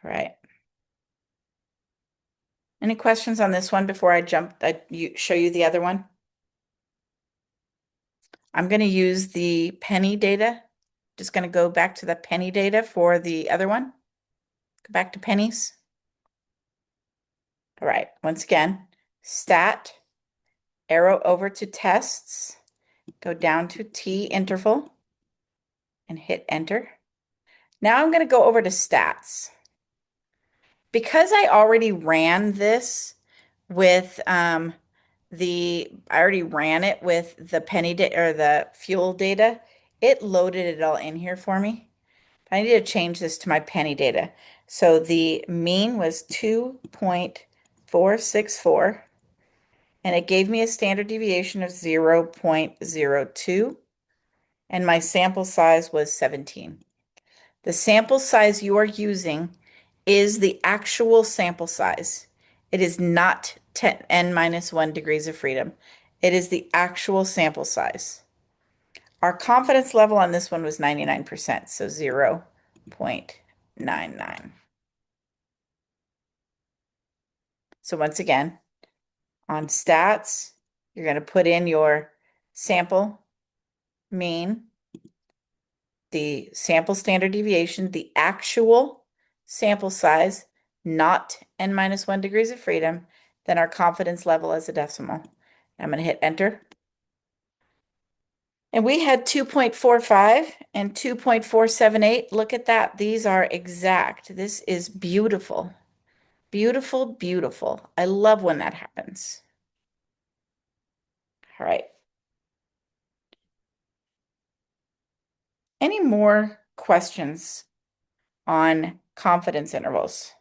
All right. Any questions on this one before I show you the other one? I'm going to use the penny data. Just going to go back to the penny data for the other one. Go back to pennies. All right. Once again, stat, arrow over to tests, go down to T interval and hit enter. Now I'm going to go over to stats. Because I already ran this with I already ran it with the penny data or the fuel data, it loaded it all in here for me. I need to change this to my penny data. So the mean was 2.464 and it gave me a standard deviation of 0.02 and my sample size was 17. The sample size you are using is the actual sample size. It is not 10 n minus 1 degrees of freedom. It is the actual sample size. Our confidence level on this one was 99%, so 0.99. So once again, on stats, you're going to put in your sample mean, the sample standard deviation, the actual sample size, not n minus 1 degrees of freedom, then our confidence level as a decimal. I'm going to hit enter. And we had 2.45 and 2.478. Look at that. These are exact. This is beautiful. Beautiful, beautiful. I love when that happens. All right. Any more questions on confidence intervals?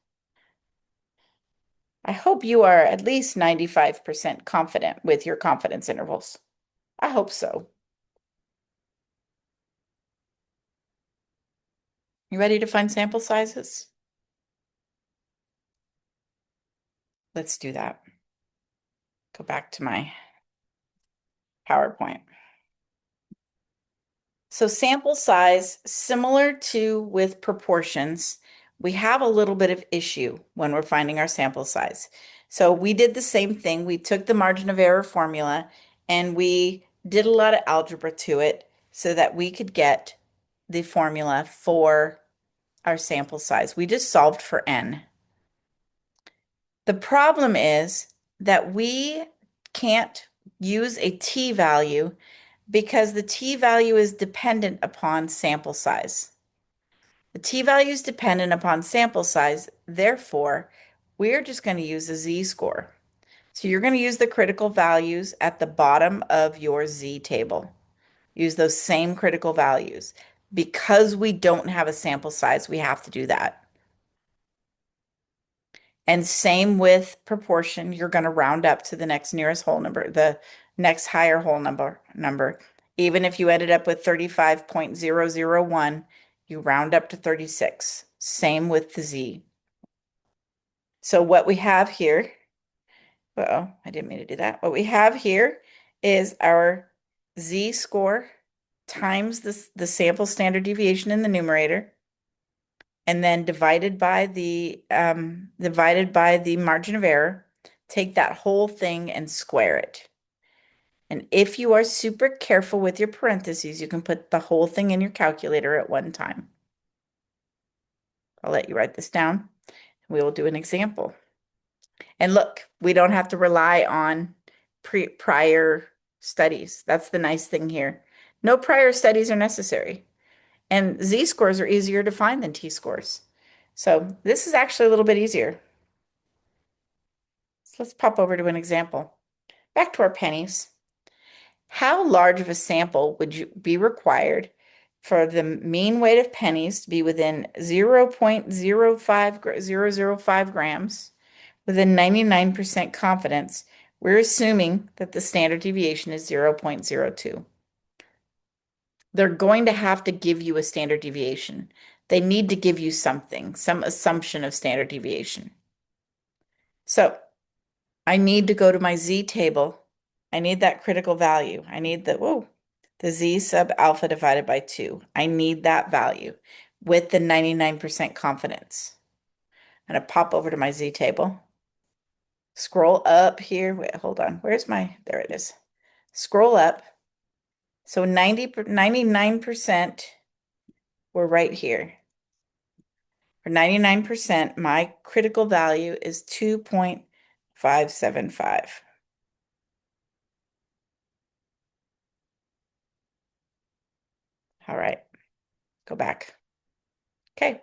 I hope you are at least 95% confident with your confidence intervals. I hope so. You ready to find sample sizes? Let's do that. Go back to my PowerPoint. So sample size, similar to with proportions, we have a little bit of issue when we're finding our sample size. So we did the same thing. We took the margin of error formula and we did a lot of algebra to it so that we could get the formula for our sample size. We just solved for n. The problem is that we can't use a t-value because the t-value is dependent upon sample size. The t-value is dependent upon sample size, therefore, we're just going to use a z-score. So you're going to use the critical values at the bottom of your z-table. Use those same critical values. Because we don't have a sample size, we have to do that. And same with proportion, you're going to round up to the next nearest whole number, the next higher whole number. Even if you ended up with 35.001, you round up to 36. Same with the z. So what we have here, I didn't mean to do that. What we have here is our z-score times the sample standard deviation in the numerator and then divided by the margin of error, take that whole thing and square it. And if you are super careful with your parentheses, you can put the whole thing in your calculator at one time. I'll let you write this down. We will do an example. And look, we don't have to rely on prior studies. That's the nice thing here. No prior studies are necessary. And z-scores are easier to find than t-scores. So this is actually a little bit easier. So let's pop over to an example. Back to our pennies. How large of a sample would you be required for the mean weight of pennies to be within 0.05005 grams within 99% confidence? We're assuming that the standard deviation is 0.02. They're going to have to give you a standard deviation. They need to give you something, some assumption of standard deviation. So I need to go to my z table. I need that critical value. I need the z sub alpha divided by 2. I need that value with the 99% confidence. I'm gonna pop over to my Z table. Scroll up here. Wait, hold on. There it is. Scroll up. So 99% we're right here. For 99%, my critical value is 2.575. All right, go back. Okay,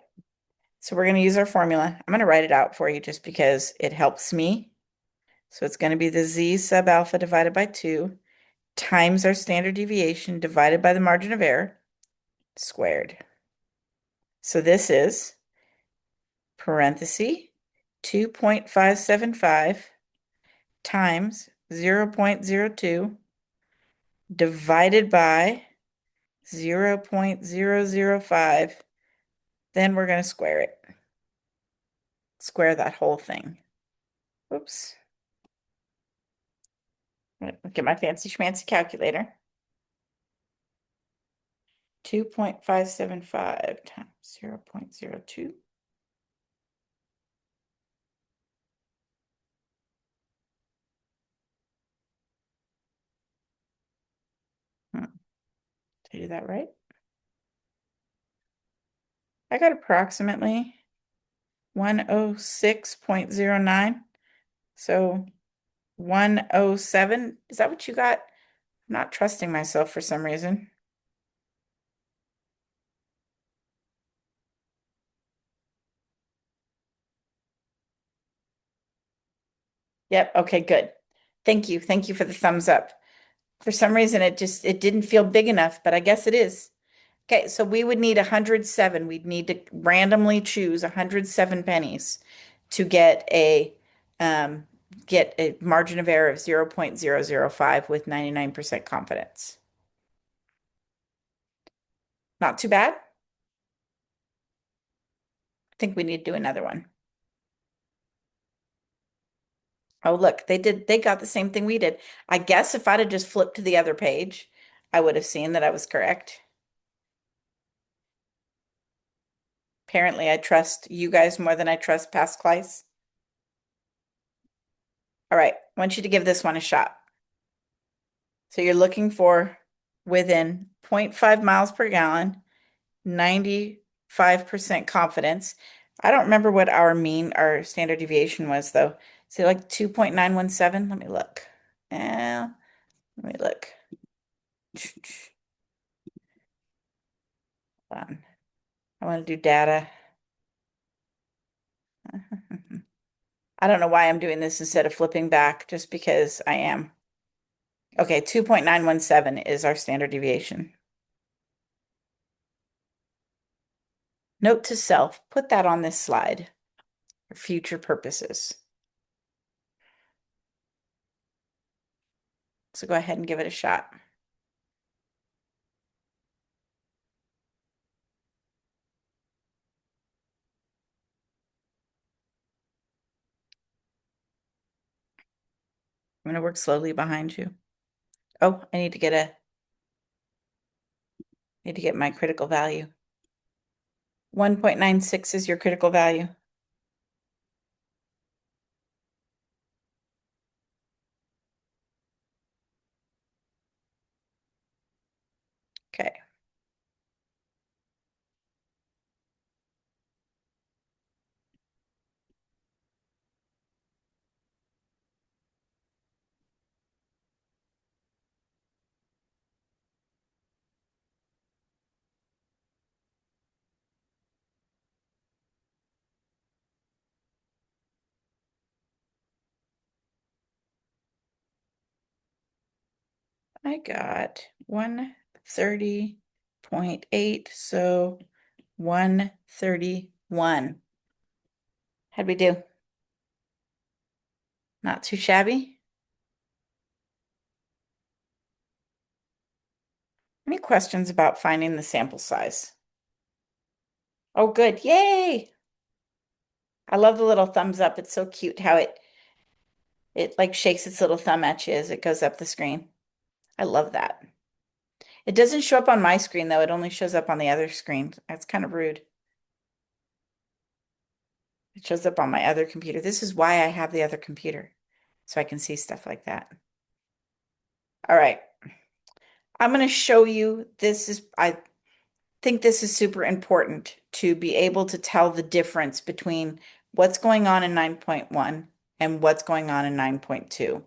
so we're going to use our formula. I'm going to write it out for you just because it helps me. So it's going to be the z sub alpha divided by 2 times our standard deviation divided by the margin of error squared. So this is parenthesis 2.575 times 0.02 divided by 0.005. Then we're going to square it. Square that whole thing. Oops. Get my fancy schmancy calculator. 2.575 times 0.02. Did I do that right? I got approximately 106.09. So 107. Is that what you got? I'm not trusting myself for some reason. Yep. Okay, good. Thank you. Thank you for the thumbs up. For some reason, it didn't feel big enough, but I guess it is. Okay, so we would need 107. We'd need to randomly choose 107 pennies to um, get a margin of error of 0.005 with 99% confidence. Not too bad. I think we need to do another one. Oh, look, they got the same thing we did. I guess if I'd have just flipped to the other page, I would have seen that I was correct. Apparently, I trust you guys more than I trust Pascal's. All right, I want you to give this one a shot. So you're looking for within 0.5 miles per gallon, 95% confidence. I don't remember what our standard deviation was though. Is it like 2.917? Let me look. Yeah, let me look. Hold on. I want to do data. I don't know why I'm doing this instead of flipping back, just because I am. Okay, 2.917 is our standard deviation. Note to self, put that on this slide for future purposes. So go ahead and give it a shot. I'm going to work slowly behind you. Oh, I need to get my critical value. 1.96 is your critical value. Okay. I got 130.8, so 131. How'd we do? Not too shabby? Any questions about finding the sample size? Oh, good. Yay! I love the little thumbs up. It's so cute how it like shakes its little thumb at you as it goes up the screen. I love that. It doesn't show up on my screen though. It only shows up on the other screen. That's kind of rude. It shows up on my other computer. This is why I have the other computer, so I can see stuff like that. All right. I'm going to show you, I think this is super important to be able to tell the difference between what's going on in 9.1 and what's going on in 9.2.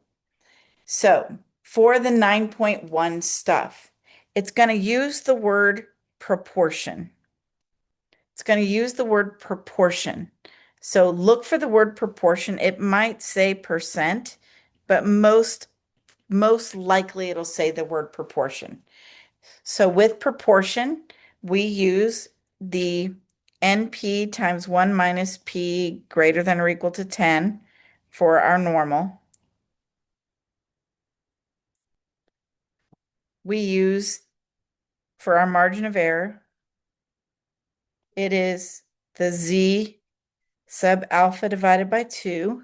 So for the 9.1 stuff, it's going to use the word proportion. It's going to use the word proportion. So look for the word proportion. It might say percent, but most likely it'll say the word proportion. So with proportion, we use the NP times 1 minus P greater than or equal to 10 for our normal. We use for our margin of error, it is the Z sub alpha divided by 2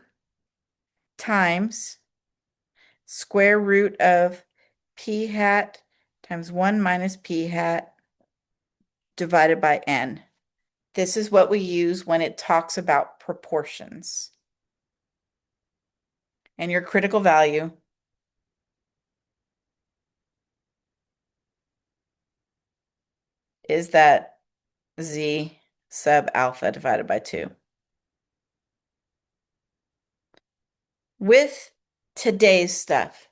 times square root of P hat times 1 minus P hat divided by N. This is what we use when it talks about proportions. And your critical value is that Z sub alpha divided by 2. With today's stuff,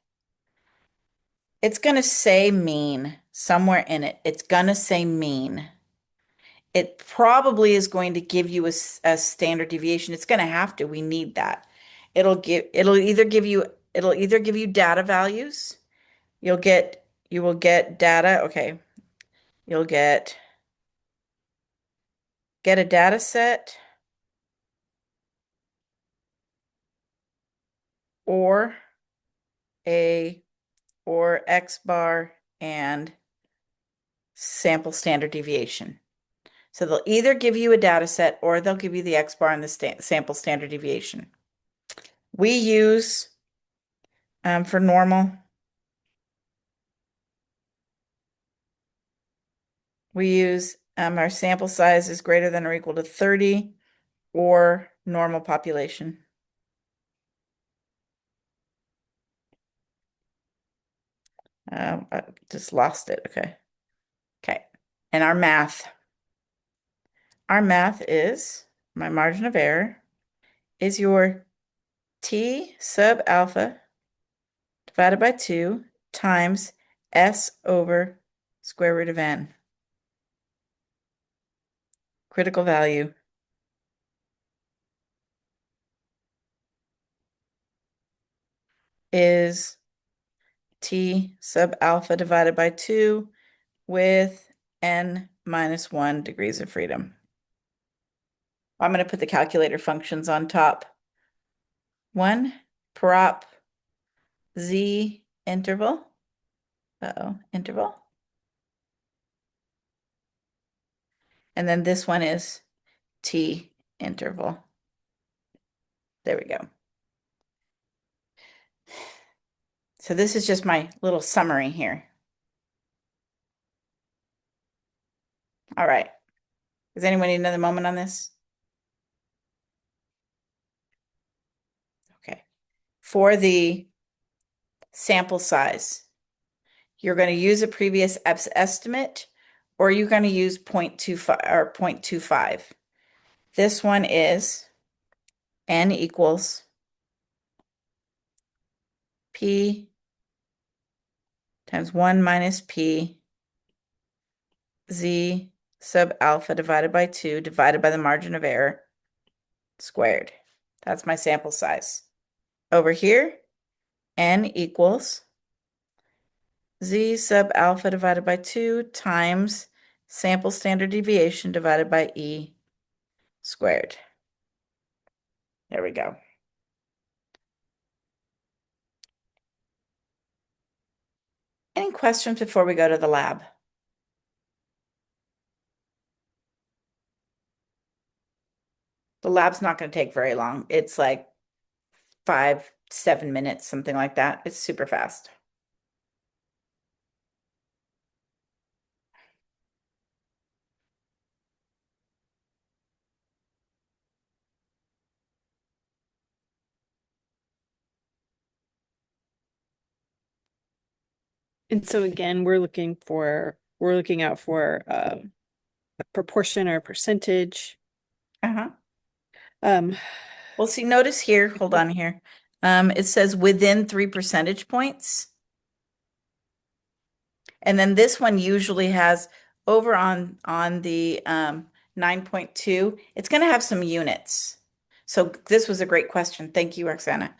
it's going to say mean somewhere in it. It's going to say mean. It probably is going to give you a standard deviation. It's going to have to. We need that. It'll either give you data values. You will get data. Okay. You'll get a data set or a or X bar and sample standard deviation. So they'll either give you a data set or they'll give you the X bar and the sample standard deviation. We use for normal, we use our sample size is greater than or equal to 30 or normal population. I just lost it. Okay. Okay. And our math is my margin of error is your T sub alpha divided by 2 times S over square root of N. Critical value is T sub alpha divided by 2 with N minus 1 degrees of freedom. I'm going to put the calculator functions on top. 1 prop Z interval. Interval. And then this one is T interval. There we go. So this is just my little summary here. All right. Does anyone need another moment on this? Okay. For the sample size, you're going to use a previous estimate or you're going to use 0.25 or 0.25. This one is N equals P times 1 minus P Z sub alpha divided by 2 divided by the margin of error squared. That's my sample size. Over here, N equals Z sub alpha divided by 2 times sample standard deviation divided by E squared. There we go. Any questions before we go to the lab? The lab's not going to take very long. It's like 5, 7 minutes, something like that. It's super fast. And so again, we're looking out for a proportion or a percentage. Uh-huh. Um, Well, see, notice here, hold on here. It says within 3 percentage points. And then this one usually has over on the 9.2, it's going to have some units. So this was a great question. Thank you, Roxana.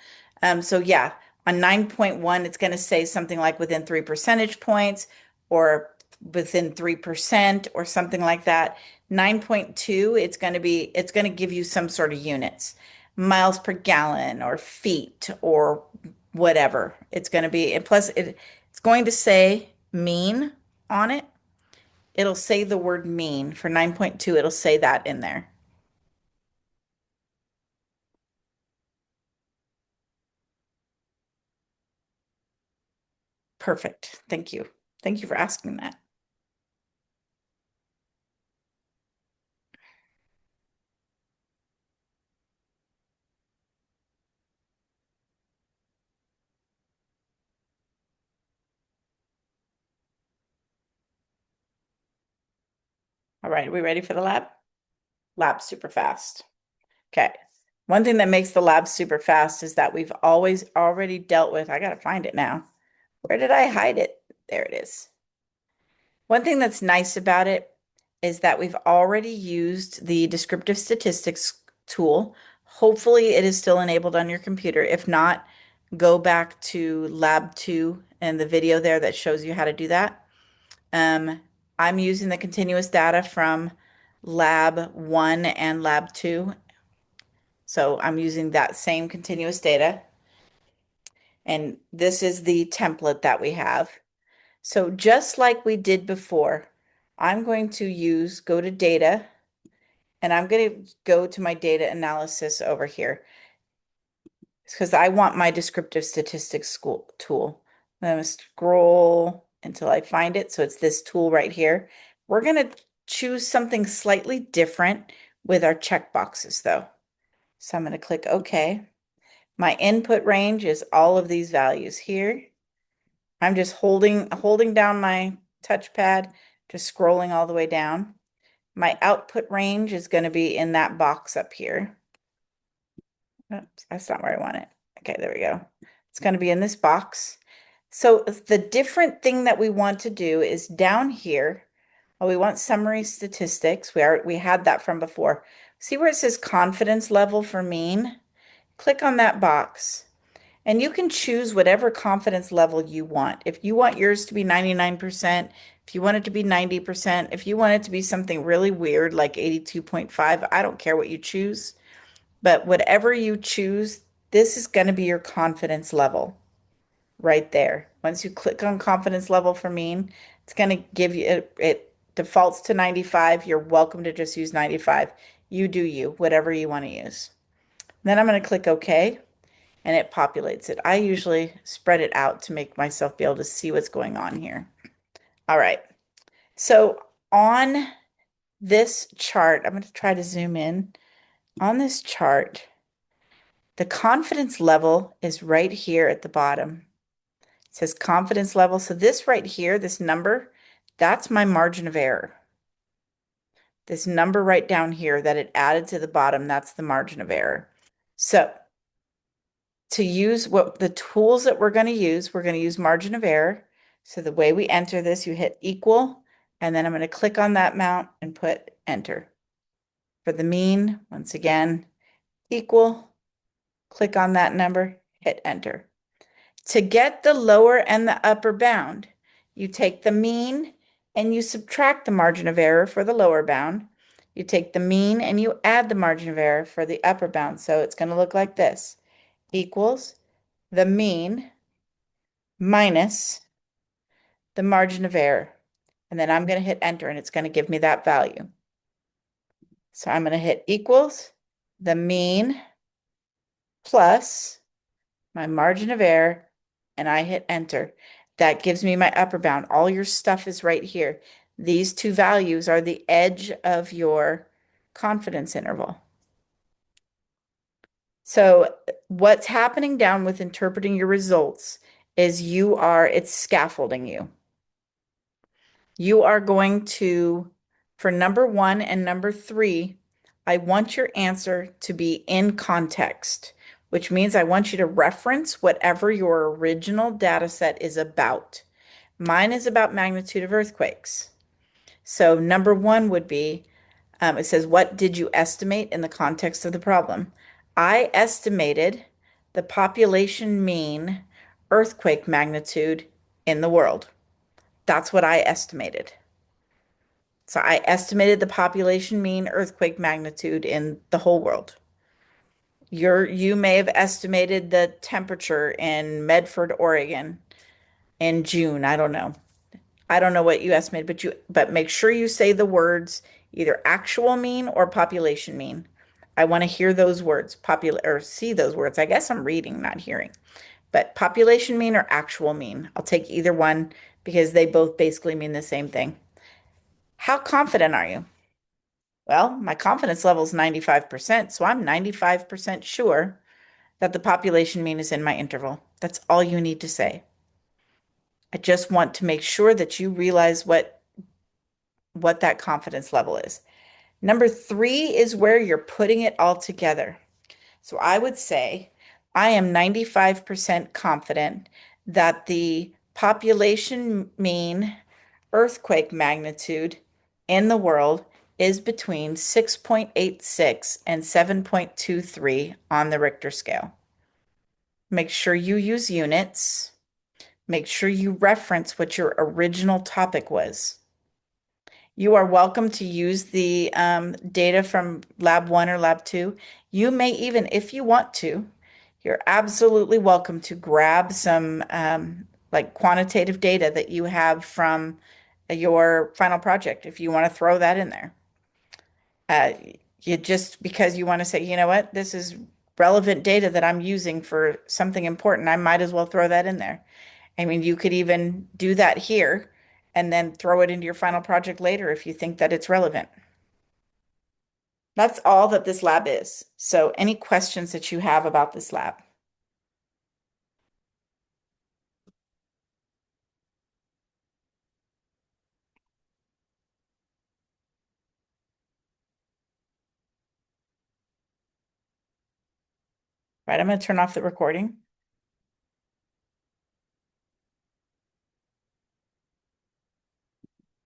So yeah, on 9.1, it's going to say something like within 3 percentage points or within 3% or something like that. 9.2, it's going to give you some sort of units, miles per gallon or feet or whatever. It's going to be, and plus it's going to say mean on it. It'll say the word mean for 9.2. It'll say that in there. Perfect. Thank you. Thank you for asking that. All right, are we ready for the lab? Lab's super fast. Okay. One thing that makes the lab super fast is that we've always already dealt with, I gotta find it now. Where did I hide it? There it is. One thing that's nice about it is that we've already used the descriptive statistics tool. Hopefully, it is still enabled on your computer. If not, go back to Lab 2 and the video there that shows you how to do that. Um, I'm using the continuous data from Lab 1 and Lab 2. So I'm using that same continuous data. And this is the template that we have. So just like we did before, I'm going to go to data, and I'm going to go to my data analysis over here because I want my descriptive statistics school tool. I'm going to scroll until I find it. So it's this tool right here. We're going to choose something slightly different with our checkboxes though. So I'm going to click OK. My input range is all of these values here. I'm just holding down my touchpad, just scrolling all the way down. My output range is going to be in that box up here. Oops, that's not where I want it. Okay, there we go. It's going to be in this box. So the different thing that we want to do is down here. Oh, we want summary statistics. We had that from before. See where it says confidence level for mean? Click on that box. And you can choose whatever confidence level you want. If you want yours to be 99%, if you want it to be 90%, if you want it to be something really weird like 82.5, I don't care what you choose. But whatever you choose, this is going to be your confidence level right there. Once you click on confidence level for mean, it's going to give you it defaults to 95. You're welcome to just use 95. You do you, whatever you want to use. Then I'm going to click OK and it populates it. I usually spread it out to make myself be able to see what's going on here. All right. So on this chart, I'm going to try to zoom in. On this chart, the confidence level is right here at the bottom. It says confidence level. So this right here, this number, that's my margin of error. This number right down here that it added to the bottom, that's the margin of error. So to use what the tools that we're going to use margin of error. So the way we enter this, you hit equal, and then I'm going to click on that amount and put enter. For the mean, once again, equal, click on that number, hit enter. To get the lower and the upper bound, you take the mean and you subtract the margin of error for the lower bound. You take the mean and you add the margin of error for the upper bound. So it's going to look like this, equals the mean minus the margin of error. And then I'm going to hit enter and it's going to give me that value. So I'm going to hit equals the mean plus my margin of error and I hit enter. That gives me my upper bound. All your stuff is right here. These two values are the edge of your confidence interval. So what's happening down with interpreting your results is it's scaffolding you. You are going to, for number one and number three, I want your answer to be in context, which means I want you to reference whatever your original data set is about. Mine is about magnitude of earthquakes. So number one would be, it says, what did you estimate in the context of the problem? I estimated the population mean earthquake magnitude in the world. That's what I estimated. So I estimated the population mean earthquake magnitude in the whole world. You may have estimated the temperature in Medford, Oregon in June. I don't know. I don't know what you estimated, but make sure you say the words either actual mean or population mean. I want to hear those words, popular or see those words. I guess I'm reading, not hearing. But population mean or actual mean. I'll take either one because they both basically mean the same thing. How confident are you? Well, my confidence level is 95%, so I'm 95% sure that the population mean is in my interval. That's all you need to say. I just want to make sure that you realize what that confidence level is. Number three is where you're putting it all together. So I would say I am 95% confident that the population mean earthquake magnitude in the world is between 6.86 and 7.23 on the Richter scale. Make sure you use units. Make sure you reference what your original topic was. You are welcome to use the data from Lab 1 or Lab 2. You may even, if you want to, you're absolutely welcome to grab some like quantitative data that you have from your final project if you want to throw that in there. Uh, you just because you want to say, you know what, this is relevant data that I'm using for something important, I might as well throw that in there. I mean, you could even do that here and then throw it into your final project later if you think that it's relevant. That's all that this lab is. So any questions that you have about this lab? Right, I'm going to turn off the recording.